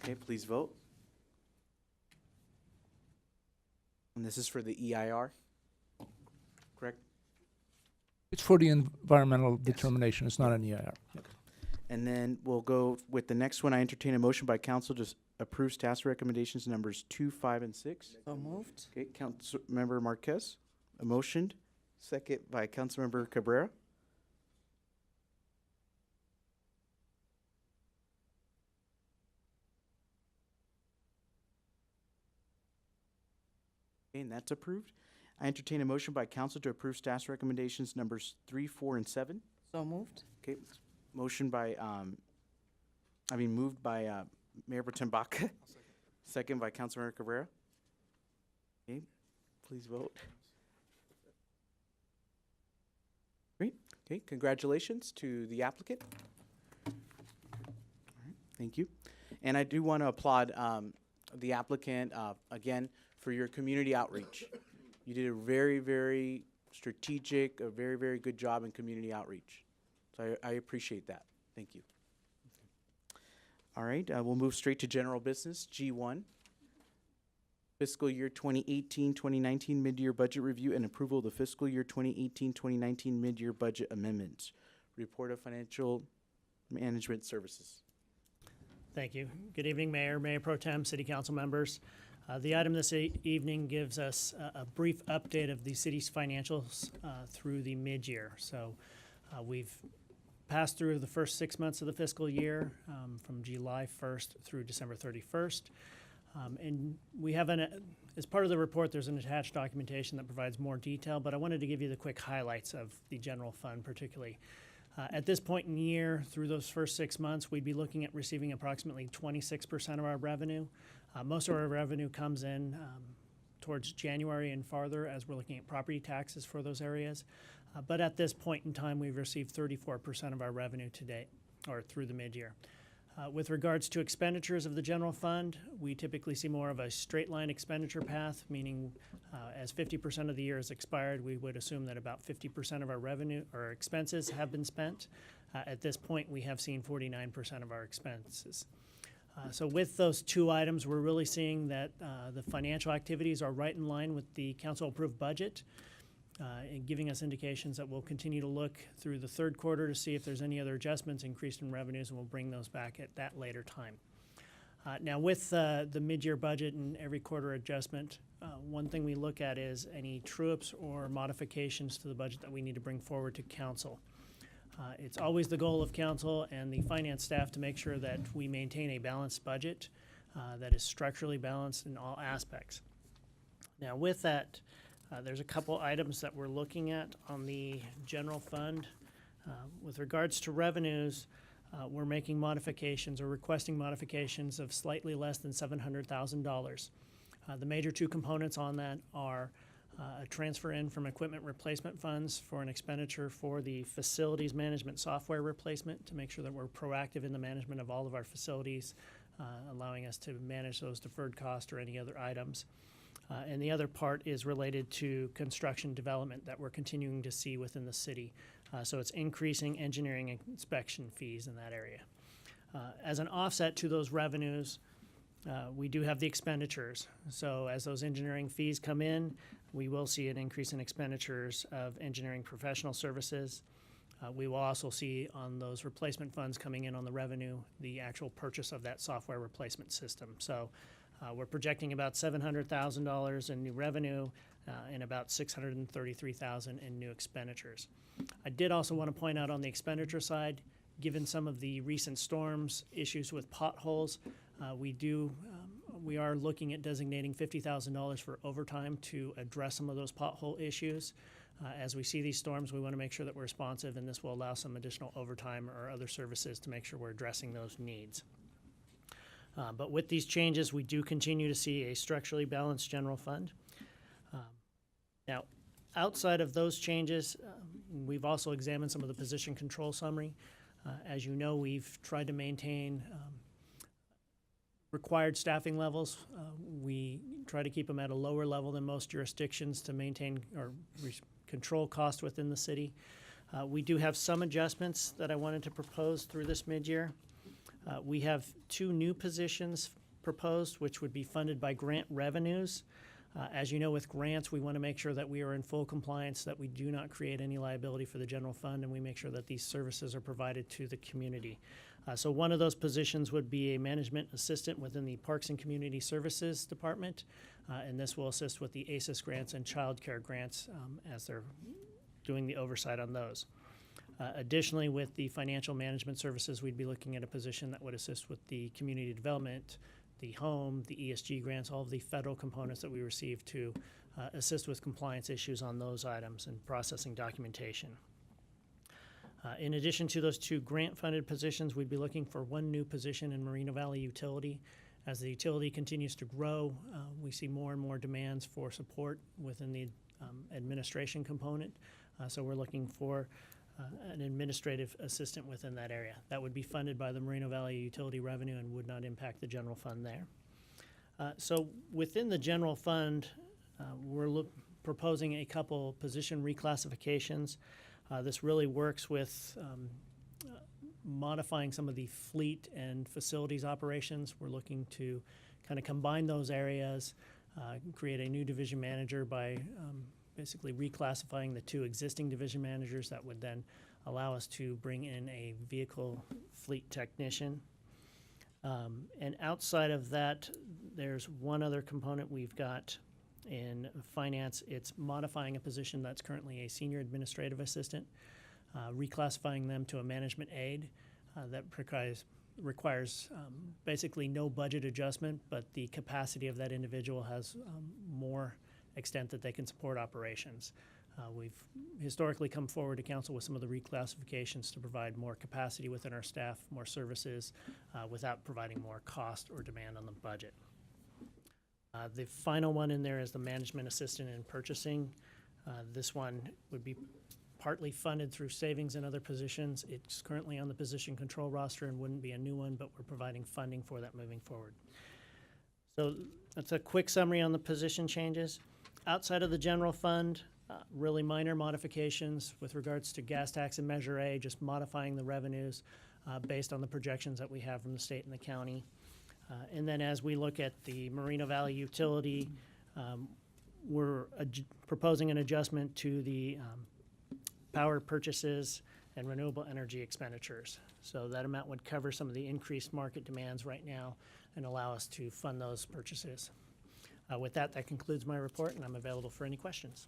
[SPEAKER 3] Okay, please vote. And this is for the EIR, correct?
[SPEAKER 5] It's for the environmental determination. It's not an EIR.
[SPEAKER 3] And then we'll go with the next one. I entertain a motion by council to approve staff's recommendations numbers 2, 5, and 6.
[SPEAKER 1] So moved.
[SPEAKER 3] Okay, Councilmember Marquez, a motion. Second by Councilmember Cabrera. Okay, and that's approved. I entertain a motion by council to approve staff's recommendations numbers 3, 4, and 7.
[SPEAKER 1] So moved.
[SPEAKER 3] Okay, motion by, moved by Mayor Pro Tem Baca. Second by Councilmember Cabrera. Okay, please vote. Great. Okay, congratulations to the applicant. All right, thank you. And I do want to applaud the applicant again for your community outreach. You did a very, very strategic, a very, very good job in community outreach. So I appreciate that. Thank you. All right, we'll move straight to general business, G1. Fiscal year 2018-2019 mid-year budget review and approval of the fiscal year 2018-2019 mid-year budget amendments. Report of financial management services.
[SPEAKER 11] Thank you. Good evening, Mayor, Mayor Pro Tem, City Council members. The item this evening gives us a brief update of the city's financials through the mid-year. So we've passed through the first 6 months of the fiscal year from July 1st through December 31st. And we have, as part of the report, there's an attached documentation that provides more detail, but I wanted to give you the quick highlights of the general fund particularly. At this point in the year, through those first 6 months, we'd be looking at receiving approximately 26% of our revenue. Most of our revenue comes in towards January and farther as we're looking at property taxes for those areas. But at this point in time, we've received 34% of our revenue to date, or through the mid-year. With regards to expenditures of the general fund, we typically see more of a straight line expenditure path, meaning as 50% of the year is expired, we would assume that about 50% of our revenue or expenses have been spent. At this point, we have seen 49% of our expenses. So with those two items, we're really seeing that the financial activities are right in line with the council-approved budget, and giving us indications that we'll continue to look through the third quarter to see if there's any other adjustments increased in revenues, and we'll bring those back at that later time. Now with the mid-year budget and every quarter adjustment, one thing we look at is any true-ups or modifications to the budget that we need to bring forward to council. It's always the goal of council and the finance staff to make sure that we maintain a balanced budget that is structurally balanced in all aspects. Now with that, there's a couple items that we're looking at on the general fund. With regards to revenues, we're making modifications or requesting modifications of slightly less than $700,000. The major two components on that are a transfer in from equipment replacement funds for an expenditure for the facilities management software replacement to make sure that we're proactive in the management of all of our facilities, allowing us to manage those deferred costs or any other items. And the other part is related to construction development that we're continuing to see within the city. So it's increasing engineering and inspection fees in that area. As an offset to those revenues, we do have the expenditures. So as those engineering fees come in, we will see an increase in expenditures of engineering professional services. We will also see on those replacement funds coming in on the revenue, the actual purchase of that software replacement system. So we're projecting about $700,000 in new revenue and about $633,000 in new expenditures. I did also want to point out on the expenditure side, given some of the recent storms, issues with potholes, we are looking at designating $50,000 for overtime to address some of those pothole issues. As we see these storms, we want to make sure that we're responsive, and this will allow some additional overtime or other services to make sure we're addressing those needs. But with these changes, we do continue to see a structurally balanced general fund. Now, outside of those changes, we've also examined some of the position control summary. As you know, we've tried to maintain required staffing levels. We try to keep them at a lower level than most jurisdictions to maintain or control cost within the city. We do have some adjustments that I wanted to propose through this mid-year. We have 2 new positions proposed, which would be funded by grant revenues. As you know, with grants, we want to make sure that we are in full compliance, that we do not create any liability for the general fund, and we make sure that these services are provided to the community. So one of those positions would be a management assistant within the Parks and Community Services Department, and this will assist with the ACES grants and child care grants as they're doing the oversight on those. Additionally, with the financial management services, we'd be looking at a position that would assist with the community development, the home, the ESG grants, all of the federal components that we receive to assist with compliance issues on those items and processing documentation. In addition to those 2 grant-funded positions, we'd be looking for 1 new position in Moreno Valley Utility. As the utility continues to grow, we see more and more demands for support within the administration component. So we're looking for an administrative assistant within that area. That would be funded by the Moreno Valley Utility revenue and would not impact the general fund there. So within the general fund, we're proposing a couple position reclassifications. This really works with modifying some of the fleet and facilities operations. We're looking to kind of combine those areas, create a new division manager by basically reclassifying the 2 existing division managers. That would then allow us to bring in a vehicle fleet technician. And outside of that, there's one other component we've got in finance. It's modifying a position that's currently a senior administrative assistant, reclassifying them to a management aide that requires basically no budget adjustment, but the capacity of that individual has more extent that they can support operations. We've historically come forward to council with some of the reclassifications to provide more capacity within our staff, more services, without providing more cost or demand on the budget. The final one in there is the management assistant in purchasing. This one would be partly funded through savings in other positions. It's currently on the position control roster and wouldn't be a new one, but we're providing funding for that moving forward. So that's a quick summary on the position changes. Outside of the general fund, really minor modifications with regards to gas tax and Measure A, just modifying the revenues based on the projections that we have from the state and the county. And then as we look at the Moreno Valley Utility, we're proposing an adjustment to the power purchases and renewable energy expenditures. So that amount would cover some of the increased market demands right now and allow us to fund those purchases. With that, that concludes my report, and I'm available for any questions.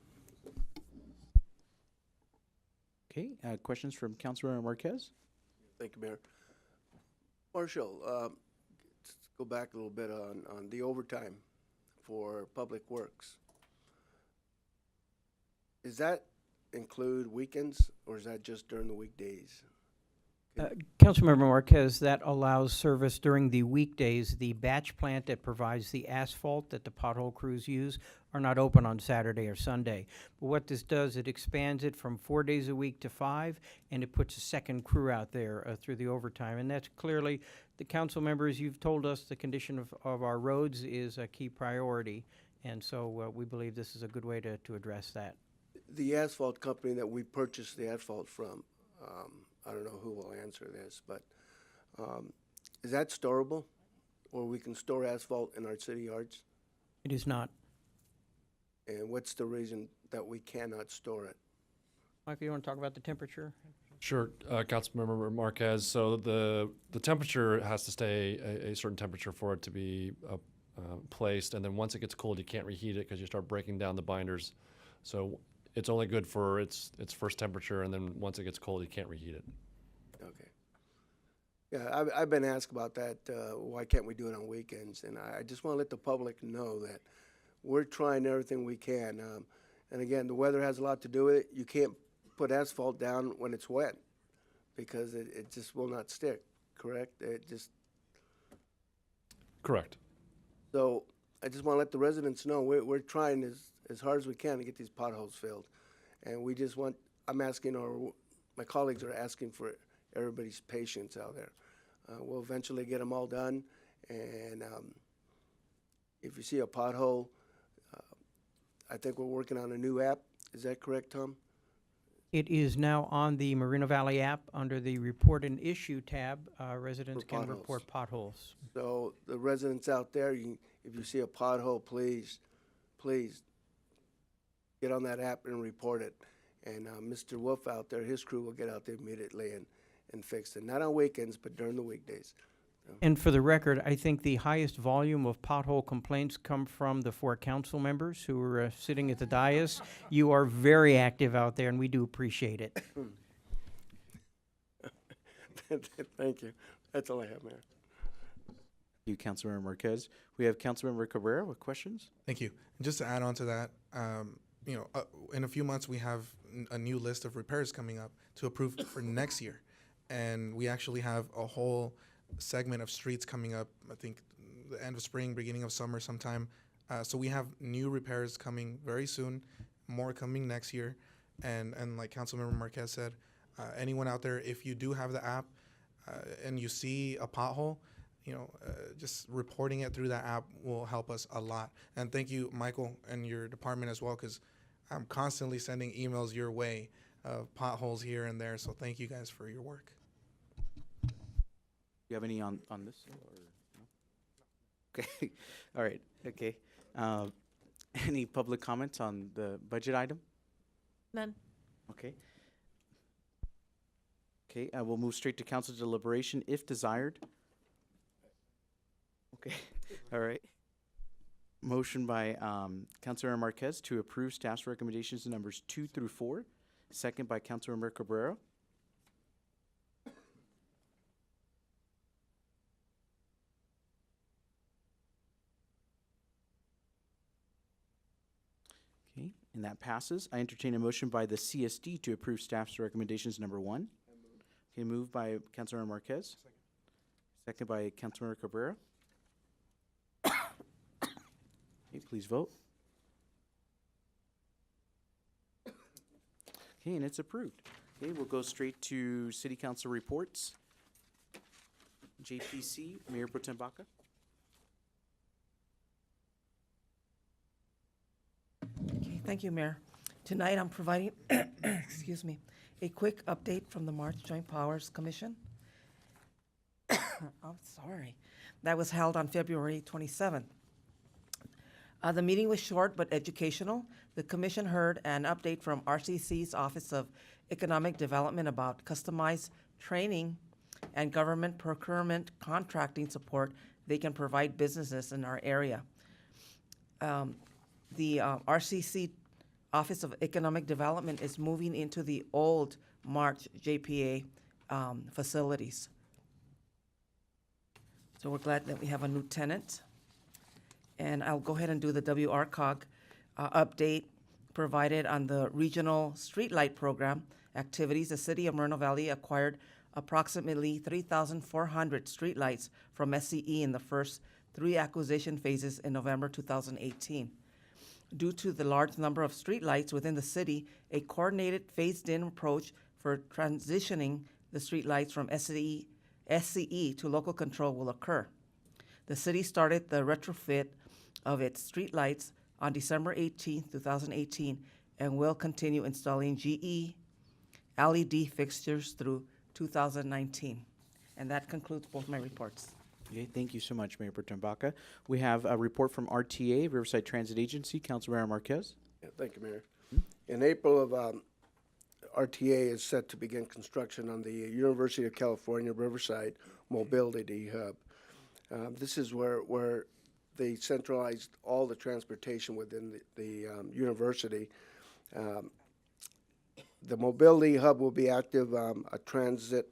[SPEAKER 3] Okay, questions from Councilmember Marquez?
[SPEAKER 9] Thank you, Mayor. Marshall, let's go back a little bit on the overtime for Public Works. Does that include weekends, or is that just during the weekdays?
[SPEAKER 6] Councilmember Marquez, that allows service during the weekdays. The batch plant that provides the asphalt that the pothole crews use are not open on Saturday or Sunday. But what this does, it expands it from 4 days a week to 5, and it puts a second crew out there through the overtime. And that's clearly, the council members, you've told us the condition of our roads is a key priority. And so we believe this is a good way to address that.
[SPEAKER 9] The asphalt company that we purchased the asphalt from, I don't know who will answer this, but is that storable? Or we can store asphalt in our city yards?
[SPEAKER 6] It is not.
[SPEAKER 9] And what's the reason that we cannot store it?
[SPEAKER 6] Michael, you want to talk about the temperature?
[SPEAKER 15] Sure, Councilmember Marquez. So the temperature has to stay a certain temperature for it to be placed, and then once it gets cold, you can't reheat it because you start breaking down the binders. So it's only good for its first temperature, and then once it gets cold, you can't reheat it.
[SPEAKER 9] Okay. Yeah, I've been asked about that. Why can't we do it on weekends? And I just want to let the public know that we're trying everything we can. And again, the weather has a lot to do with it. You can't put asphalt down when it's wet because it just will not stick, correct? It just.
[SPEAKER 15] Correct.
[SPEAKER 9] So I just want to let the residents know we're trying as hard as we can to get these potholes filled. And we just want, I'm asking, or my colleagues are asking for everybody's patience out there. We'll eventually get them all done. And if you see a pothole, I think we're working on a new app. Is that correct, Tom?
[SPEAKER 6] It is now on the Moreno Valley app under the Report and Issue tab. Residents can report potholes.
[SPEAKER 9] So the residents out there, if you see a pothole, please get on that app and report it. And Mr. Wolf out there, his crew will get out there immediately and fix it. Not on weekends, but during the weekdays.
[SPEAKER 6] And for the record, I think the highest volume of pothole complaints come from the 4 council members who are sitting at the dais. You are very active out there, and we do appreciate it.
[SPEAKER 9] Thank you. That's all I have, Mayor.
[SPEAKER 3] Thank you, Councilmember Marquez. We have Councilmember Cabrera with questions.
[SPEAKER 21] Thank you. And just to add on to that, in a few months we have a new list of repairs coming up to approve for next year, and we actually have a whole segment of streets coming up. I think the end of spring, beginning of summer, sometime. So we have new repairs coming very soon, more coming next year, and like Councilmember Marquez said, anyone out there, if you do have the app and you see a pothole, just reporting it through that app will help us a lot. And thank you, Michael, and your department as well, because I'm constantly sending emails your way of potholes here and there. So thank you guys for your work.
[SPEAKER 3] You have any on this? Or no? Okay. All right. Okay. Any public comments on the budget item?
[SPEAKER 8] None.
[SPEAKER 3] Okay. Okay. We'll move straight to council deliberation if desired. Okay. All right. Motion by Councilmember Marquez to approve staff's recommendations numbers 2 through 4. Second by Councilmember Cabrera. Okay, and that passes. I entertain a motion by the CSD to approve staff's recommendations number 1. Okay, moved by Councilmember Marquez. Second by Councilmember Cabrera. Okay, please vote. Okay, and it's approved. Okay, we'll go straight to City Council reports. JPC, Mayor Pro Tem Baca.
[SPEAKER 1] Okay, thank you, Mayor. Tonight I'm providing, excuse me, a quick update from the March Joint Powers Commission. I'm sorry. That was held on February 27th. The meeting was short but educational. The commission heard an update from RCC's Office of Economic Development about customized training and government procurement contracting support they can provide businesses in our area. The RCC Office of Economic Development is moving into the old March JPA facilities. So we're glad that we have a new tenant. And I'll go ahead and do the WRCOG update provided on the regional streetlight program activities. The city of Moreno Valley acquired approximately 3,400 streetlights from SCE in the first 3 acquisition phases in November 2018. Due to the large number of streetlights within the city, a coordinated phased-in approach for transitioning the streetlights from SCE to local control will occur. The city started the retrofit of its streetlights on December 18, 2018, and will continue installing GE LED fixtures through 2019. And that concludes both my reports.
[SPEAKER 3] Okay, thank you so much, Mayor Pro Tem Baca. We have a report from RTA, Riverside Transit Agency, Councilmember Marquez.
[SPEAKER 9] Yeah, thank you, Mayor. In April of RTA is set to begin construction on the University of California Riverside Mobility Hub. This is where they centralized all the transportation within the university. The mobility hub will be active, a transit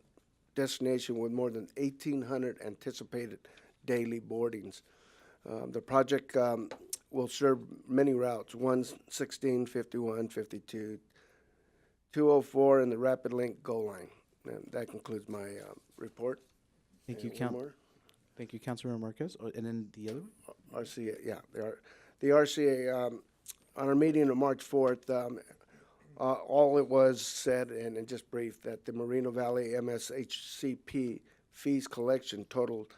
[SPEAKER 9] destination with more than 1,800 anticipated daily boardings. The project will serve many routes, 116, 51, 52, 204, and the Rapid Link GO line. And that concludes my report.
[SPEAKER 3] Thank you,
[SPEAKER 9] And one more.
[SPEAKER 3] Thank you, Councilmember Marquez. Oh, and then the other one?
[SPEAKER 9] RCA, yeah, the RCA, on our meeting on March 4th, all it was said, and just brief, that the Moreno Valley MSHCP fees collection totaled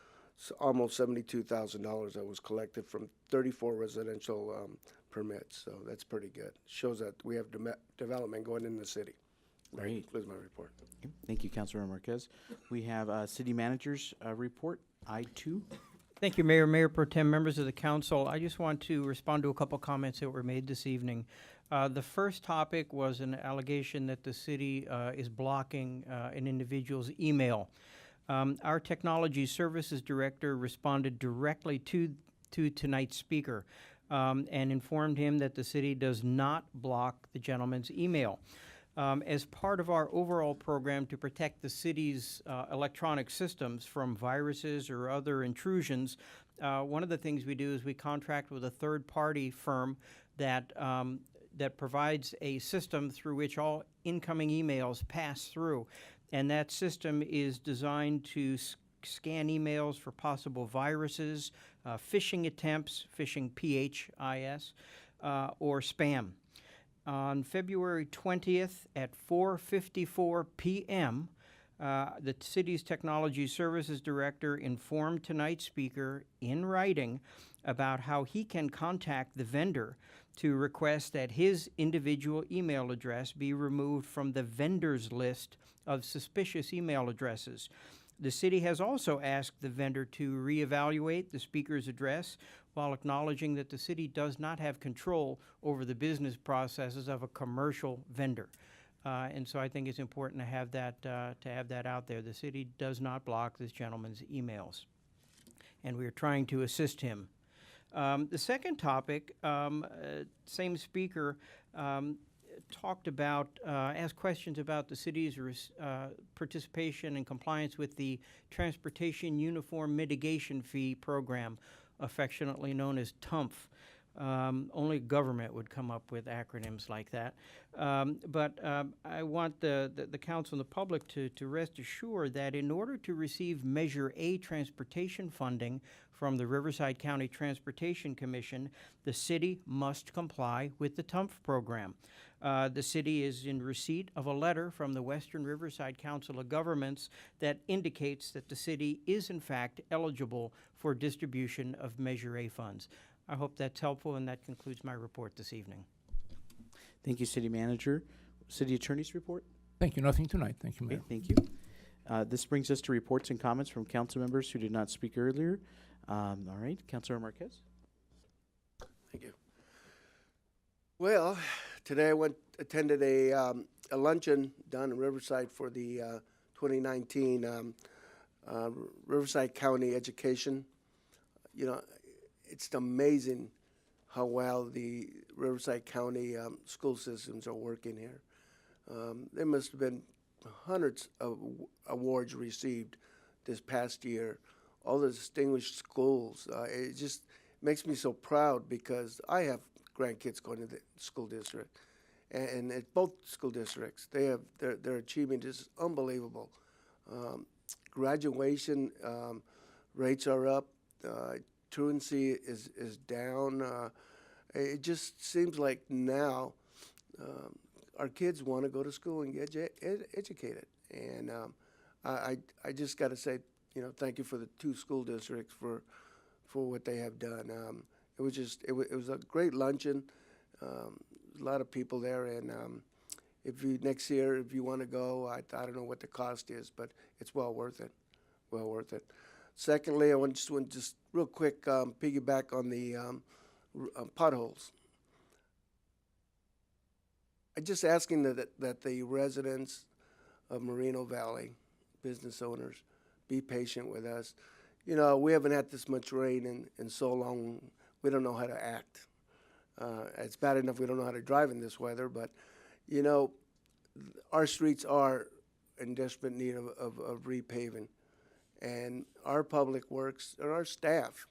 [SPEAKER 9] almost $72,000 that was collected from 34 residential permits. So that's pretty good. Shows that we have development going in the city.
[SPEAKER 3] Great.
[SPEAKER 9] That concludes my report.
[SPEAKER 3] Okay, thank you, Councilmember Marquez. We have City Manager's report, I-2.
[SPEAKER 6] Thank you, Mayor, Mayor Pro Tem, members of the council. I just want to respond to a couple comments that were made this evening. The first topic was an allegation that the city is blocking an individual's email. Our Technology Services Director responded directly to tonight's speaker and informed him that the city does not block the gentleman's email. As part of our overall program to protect the city's electronic systems from viruses or other intrusions, one of the things we do is we contract with a third-party firm that provides a system through which all incoming emails pass through. And that system is designed to scan emails for possible viruses, phishing attempts, phishing PHIS, or spam. On February 20th at 4:54 p.m., the city's Technology Services Director informed tonight's speaker in writing about how he can contact the vendor to request that his individual email address be removed from the vendor's list of suspicious email addresses. The city has also asked the vendor to reevaluate the speaker's address while acknowledging that the city does not have control over the business processes of a commercial vendor. And so I think it's important to have that out there. The city does not block this gentleman's emails, and we are trying to assist him. The second topic, same speaker talked about, asked questions about the city's participation and compliance with the Transportation Uniform Mitigation Fee Program, affectionately known as TUMF. Only government would come up with acronyms like that. But I want the council and the public to rest assured that in order to receive Measure A transportation funding from the Riverside County Transportation Commission, the city must comply with the TUMF program. The city is in receipt of a letter from the Western Riverside Council of Governments that indicates that the city is in fact eligible for distribution of Measure A funds. I hope that's helpful, and that concludes my report this evening.
[SPEAKER 3] Thank you, City Manager. City Attorney's report?
[SPEAKER 5] Thank you. Nothing tonight. Thank you, Mayor.
[SPEAKER 3] Okay, thank you. This brings us to reports and comments from council members who did not speak earlier. All right, Councilor Marquez.
[SPEAKER 9] Thank you. Well, today I attended a luncheon down in Riverside for the 2019 Riverside County Education. You know, it's amazing how well the Riverside County school systems are working here. There must have been hundreds of awards received this past year. All the distinguished schools. It just makes me so proud because I have grandkids going to the school district, and at both school districts, they're achieving just unbelievable Graduation rates are up. Truancy is down. It just seems like now our kids want to go to school and get educated. And I just got to say, thank you for the 2 school districts for what they have done. It was a great luncheon. A lot of people there, and next year if you want to go, I don't know what the cost is, but it's well worth it. Well worth it. Secondly, I want just real quick piggyback on the potholes. I'm just asking that the residents of Moreno Valley, business owners, be patient with us. We haven't had this much rain in so long. We don't know how to act. It's bad enough we don't know how to drive in this weather, but our streets are in desperate need of repaving. And our public works, and our staff,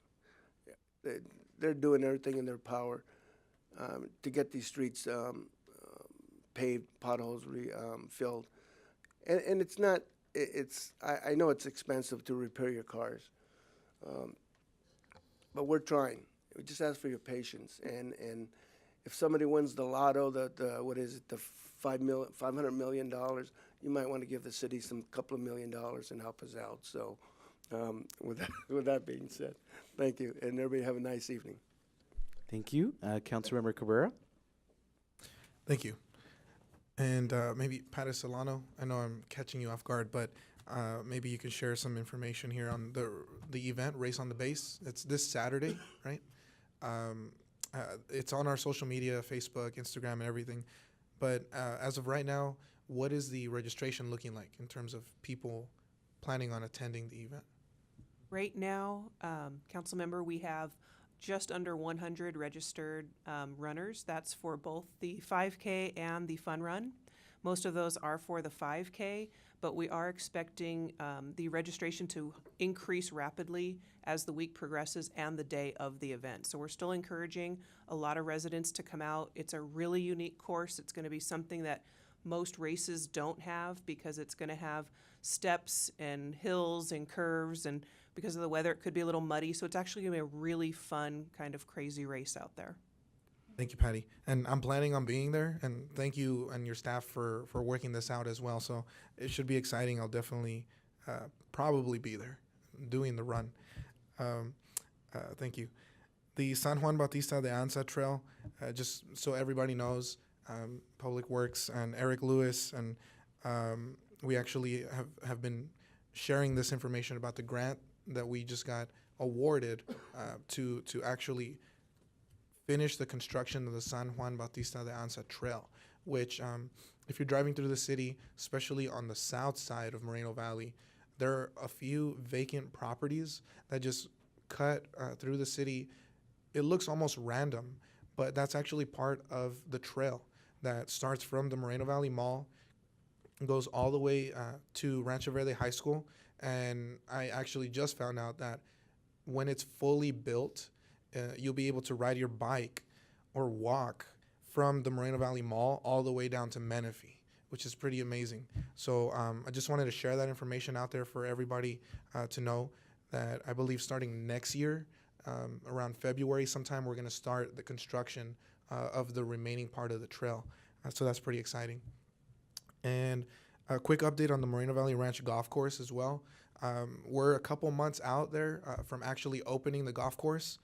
[SPEAKER 9] they're doing everything in their power to get these streets paved, potholes filled. And it's not, I know it's expensive to repair your cars, but we're trying. We just ask for your patience. And if somebody wins the lotto, what is it, the $500 million, you might want to give the city some couple of $1 million and help us out. So with that being said, thank you. And everybody have a nice evening.
[SPEAKER 3] Thank you. Councilmember Cabrera.
[SPEAKER 21] Thank you. And maybe Patty Solano, I know I'm catching you off guard, but maybe you can share some information here on the event, Race on the Base. It's this Saturday, right? It's on our social media, Facebook, Instagram, and everything. But as of right now, what is the registration looking like in terms of people planning on attending the event?
[SPEAKER 17] Right now, council member, we have just under 100 registered runners. That's for both the 5K and the fun run. Most of those are for the 5K, but we are expecting the registration to increase rapidly as the week progresses and the day of the event. So we're still encouraging a lot of residents to come out. It's a really unique course. It's going to be something that most races don't have because it's going to have steps and hills and curves, and because of the weather, it could be a little muddy. So it's actually going to be a really fun, kind of crazy race out there.
[SPEAKER 21] Thank you, Patty. And I'm planning on being there, and thank you and your staff for working this out as well. So it should be exciting. I'll definitely probably be there doing the run. Thank you. The San Juan Bautista de Anza Trail, just so everybody knows, Public Works and Eric Lewis, and we actually have been sharing this information about the grant that we just got awarded to actually finish the construction of the San Juan Bautista de Anza Trail, which if you're driving through the city, especially on the south side of Moreno Valley, there are a few vacant properties that just cut through the city. It looks almost random, but that's actually part of the trail that starts from the Moreno Valley Mall, goes all the way to Rancho Verde High School. And I actually just found out that when it's fully built, you'll be able to ride your bike or walk from the Moreno Valley Mall all the way down to Menifee, which is pretty amazing. So I just wanted to share that information out there for everybody to know that I believe starting next year, around February sometime, we're going to start the construction of the remaining part of the trail. So that's pretty exciting. And a quick update on the Moreno Valley Ranch Golf Course as well. We're a couple months out there from actually opening the golf course.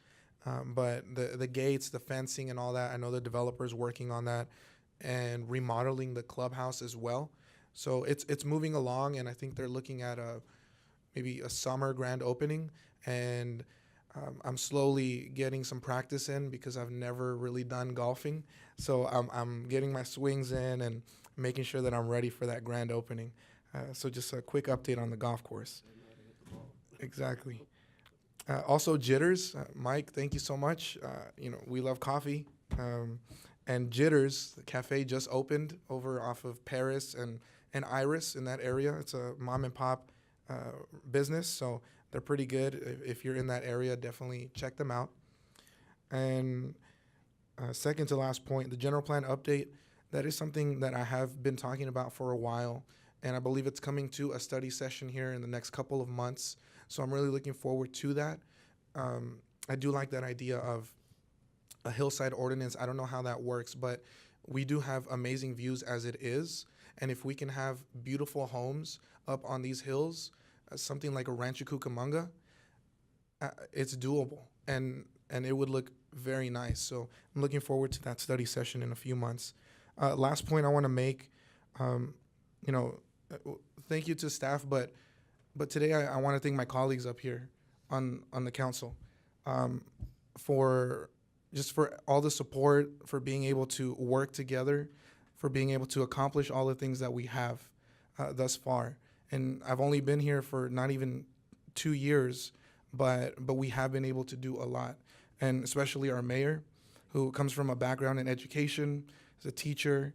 [SPEAKER 21] But the gates, the fencing and all that, I know the developer's working on that and remodeling the clubhouse as well. So it's moving along, and I think they're looking at maybe a summer grand opening. And I'm slowly getting some practice in because I've never really done golfing. So I'm getting my swings in and making sure that I'm ready for that grand opening. So just a quick update on the golf course. Exactly. Also, Jitters, Mike, thank you so much. We love coffee. And Jitters, the cafe just opened over off of Paris and Iris in that area. It's a mom and pop business, so they're pretty good. If you're in that area, definitely check them out. And second to last point, the general plan update, that is something that I have been talking about for a while. and I believe it's coming to a study session here in the next couple of months. So I'm really looking forward to that. I do like that idea of a hillside ordinance. I don't know how that works, but we do have amazing views as it is. And if we can have beautiful homes up on these hills, something like a Rancho Cucamonga, it's doable, and it would look very nice. So I'm looking forward to that study session in a few months. Last point I want to make, thank you to staff, but today I want to thank my colleagues up here on the council for all the support, for being able to work together, for being able to accomplish all the things that we have thus far. And I've only been here for not even 2 years, but we have been able to do a lot. And especially our mayor, who comes from a background in education, is a teacher,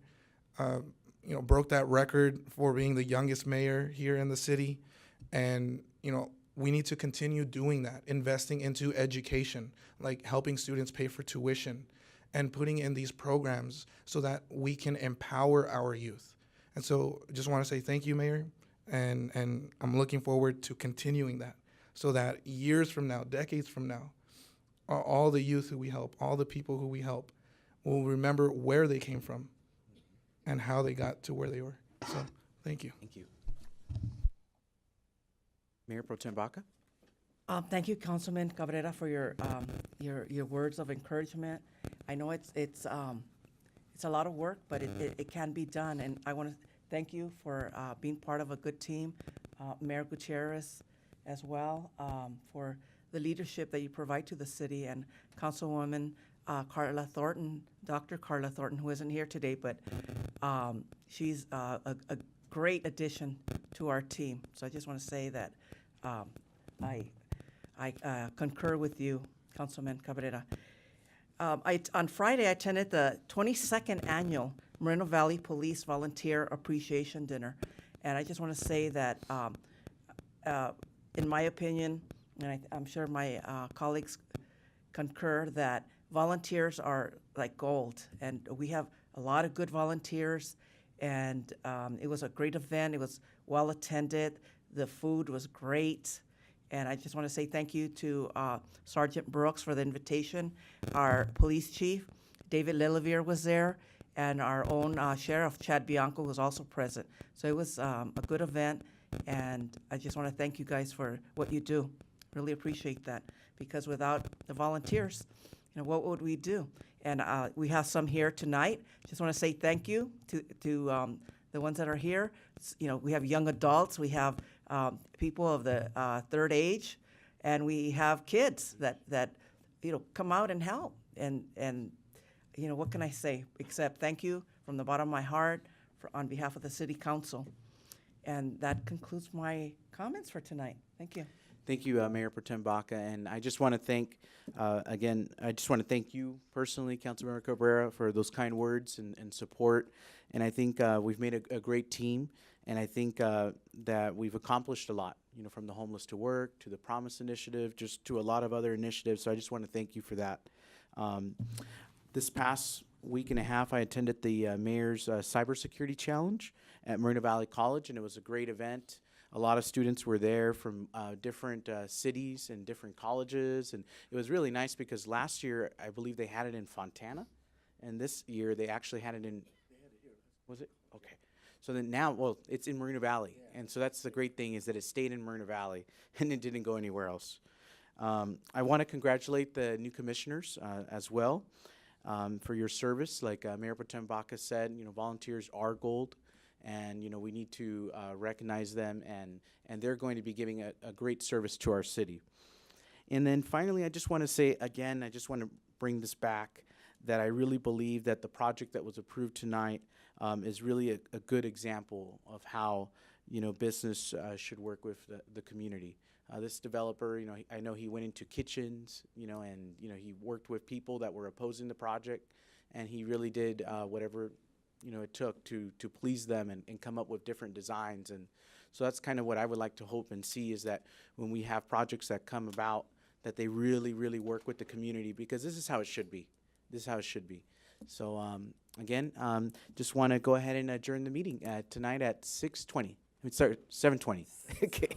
[SPEAKER 21] broke that record for being the youngest mayor here in the city. And, we need to continue doing that, investing into education, like helping students pay for tuition and putting in these programs so that we can empower our youth. And so I just want to say thank you, Mayor, and I'm looking forward to continuing that so that years from now, decades from now, all the youth who we help, all the people who we help will remember where they came from and how they got to where they were. So thank you.
[SPEAKER 3] Thank you. Mayor Pro Tem Baca?
[SPEAKER 1] Thank you, Councilman Cabrera, for your words of encouragement. I know it's a lot of work, but it can be done, and I want to thank you for being part of a good team, Mayor Gutierrez as well, for the leadership that you provide to the city, and Councilwoman Carla Thornton, Dr. Carla Thornton, who isn't here today, but she's a great addition to our team. So I just want to say that I concur with you, Councilman Cabrera. On Friday, I attended the 22nd annual Moreno Valley Police Volunteer Appreciation Dinner. And I just want to say that, in my opinion, and I'm sure my colleagues concur, that volunteers are like gold. And we have a lot of good volunteers. And it was a great event. It was well attended. The food was great. And I just want to say thank you to Sergeant Brooks for the invitation. Our police chief, David Lillivier, was there, and our own Sheriff, Chad Bianco, was also present. So it was a good event, and I just want to thank you guys for what you do. Really appreciate that, because without the volunteers, what would we do? And we have some here tonight. Just want to say thank you to the ones that are here. We have young adults, we have people of the third age, and we have kids that come out and help. And what can I say except thank you from the bottom of my heart on behalf of the City Council. And that concludes my comments for tonight. Thank you.
[SPEAKER 3] Thank you, Mayor Pro Tem Baca, and I just want to thank, again, I just want to thank you personally, Councilmember Cabrera, for those kind words and support. And I think we've made a great team, and I think that we've accomplished a lot, from the Homeless to Work, to the Promise Initiative, just to a lot of other initiatives, so I just want to thank you for that. This past week and a half, I attended the Mayor's Cybersecurity Challenge at Moreno Valley College, and it was a great event. A lot of students were there from different cities and different colleges, and it was really nice because last year I believe they had it in Fontana, and this year they actually had it in. Was it? Okay. So then now, well, it's in Moreno Valley, and so that's the great thing, is that it stayed in Moreno Valley and it didn't go anywhere else. I want to congratulate the new commissioners as well for your service. Like Mayor Pro Tem Baca said, volunteers are gold. And we need to recognize them, and they're going to be giving a great service to our city. And then finally, I just want to say again, I just want to bring this back, that I really believe that the project that was approved tonight is really a good example of how business should work with the community. This developer, I know he went into kitchens, and he worked with people that were opposing the project, and he really did whatever it took to please them and come up with different designs. And so that's kind of what I would like to hope and see, is that when we have projects that come about, that they really, really work with the community, because this is how it should be. This is how it should be. So again, just want to go ahead and adjourn the meeting tonight at 6:20. Sorry, 7:20. Okay.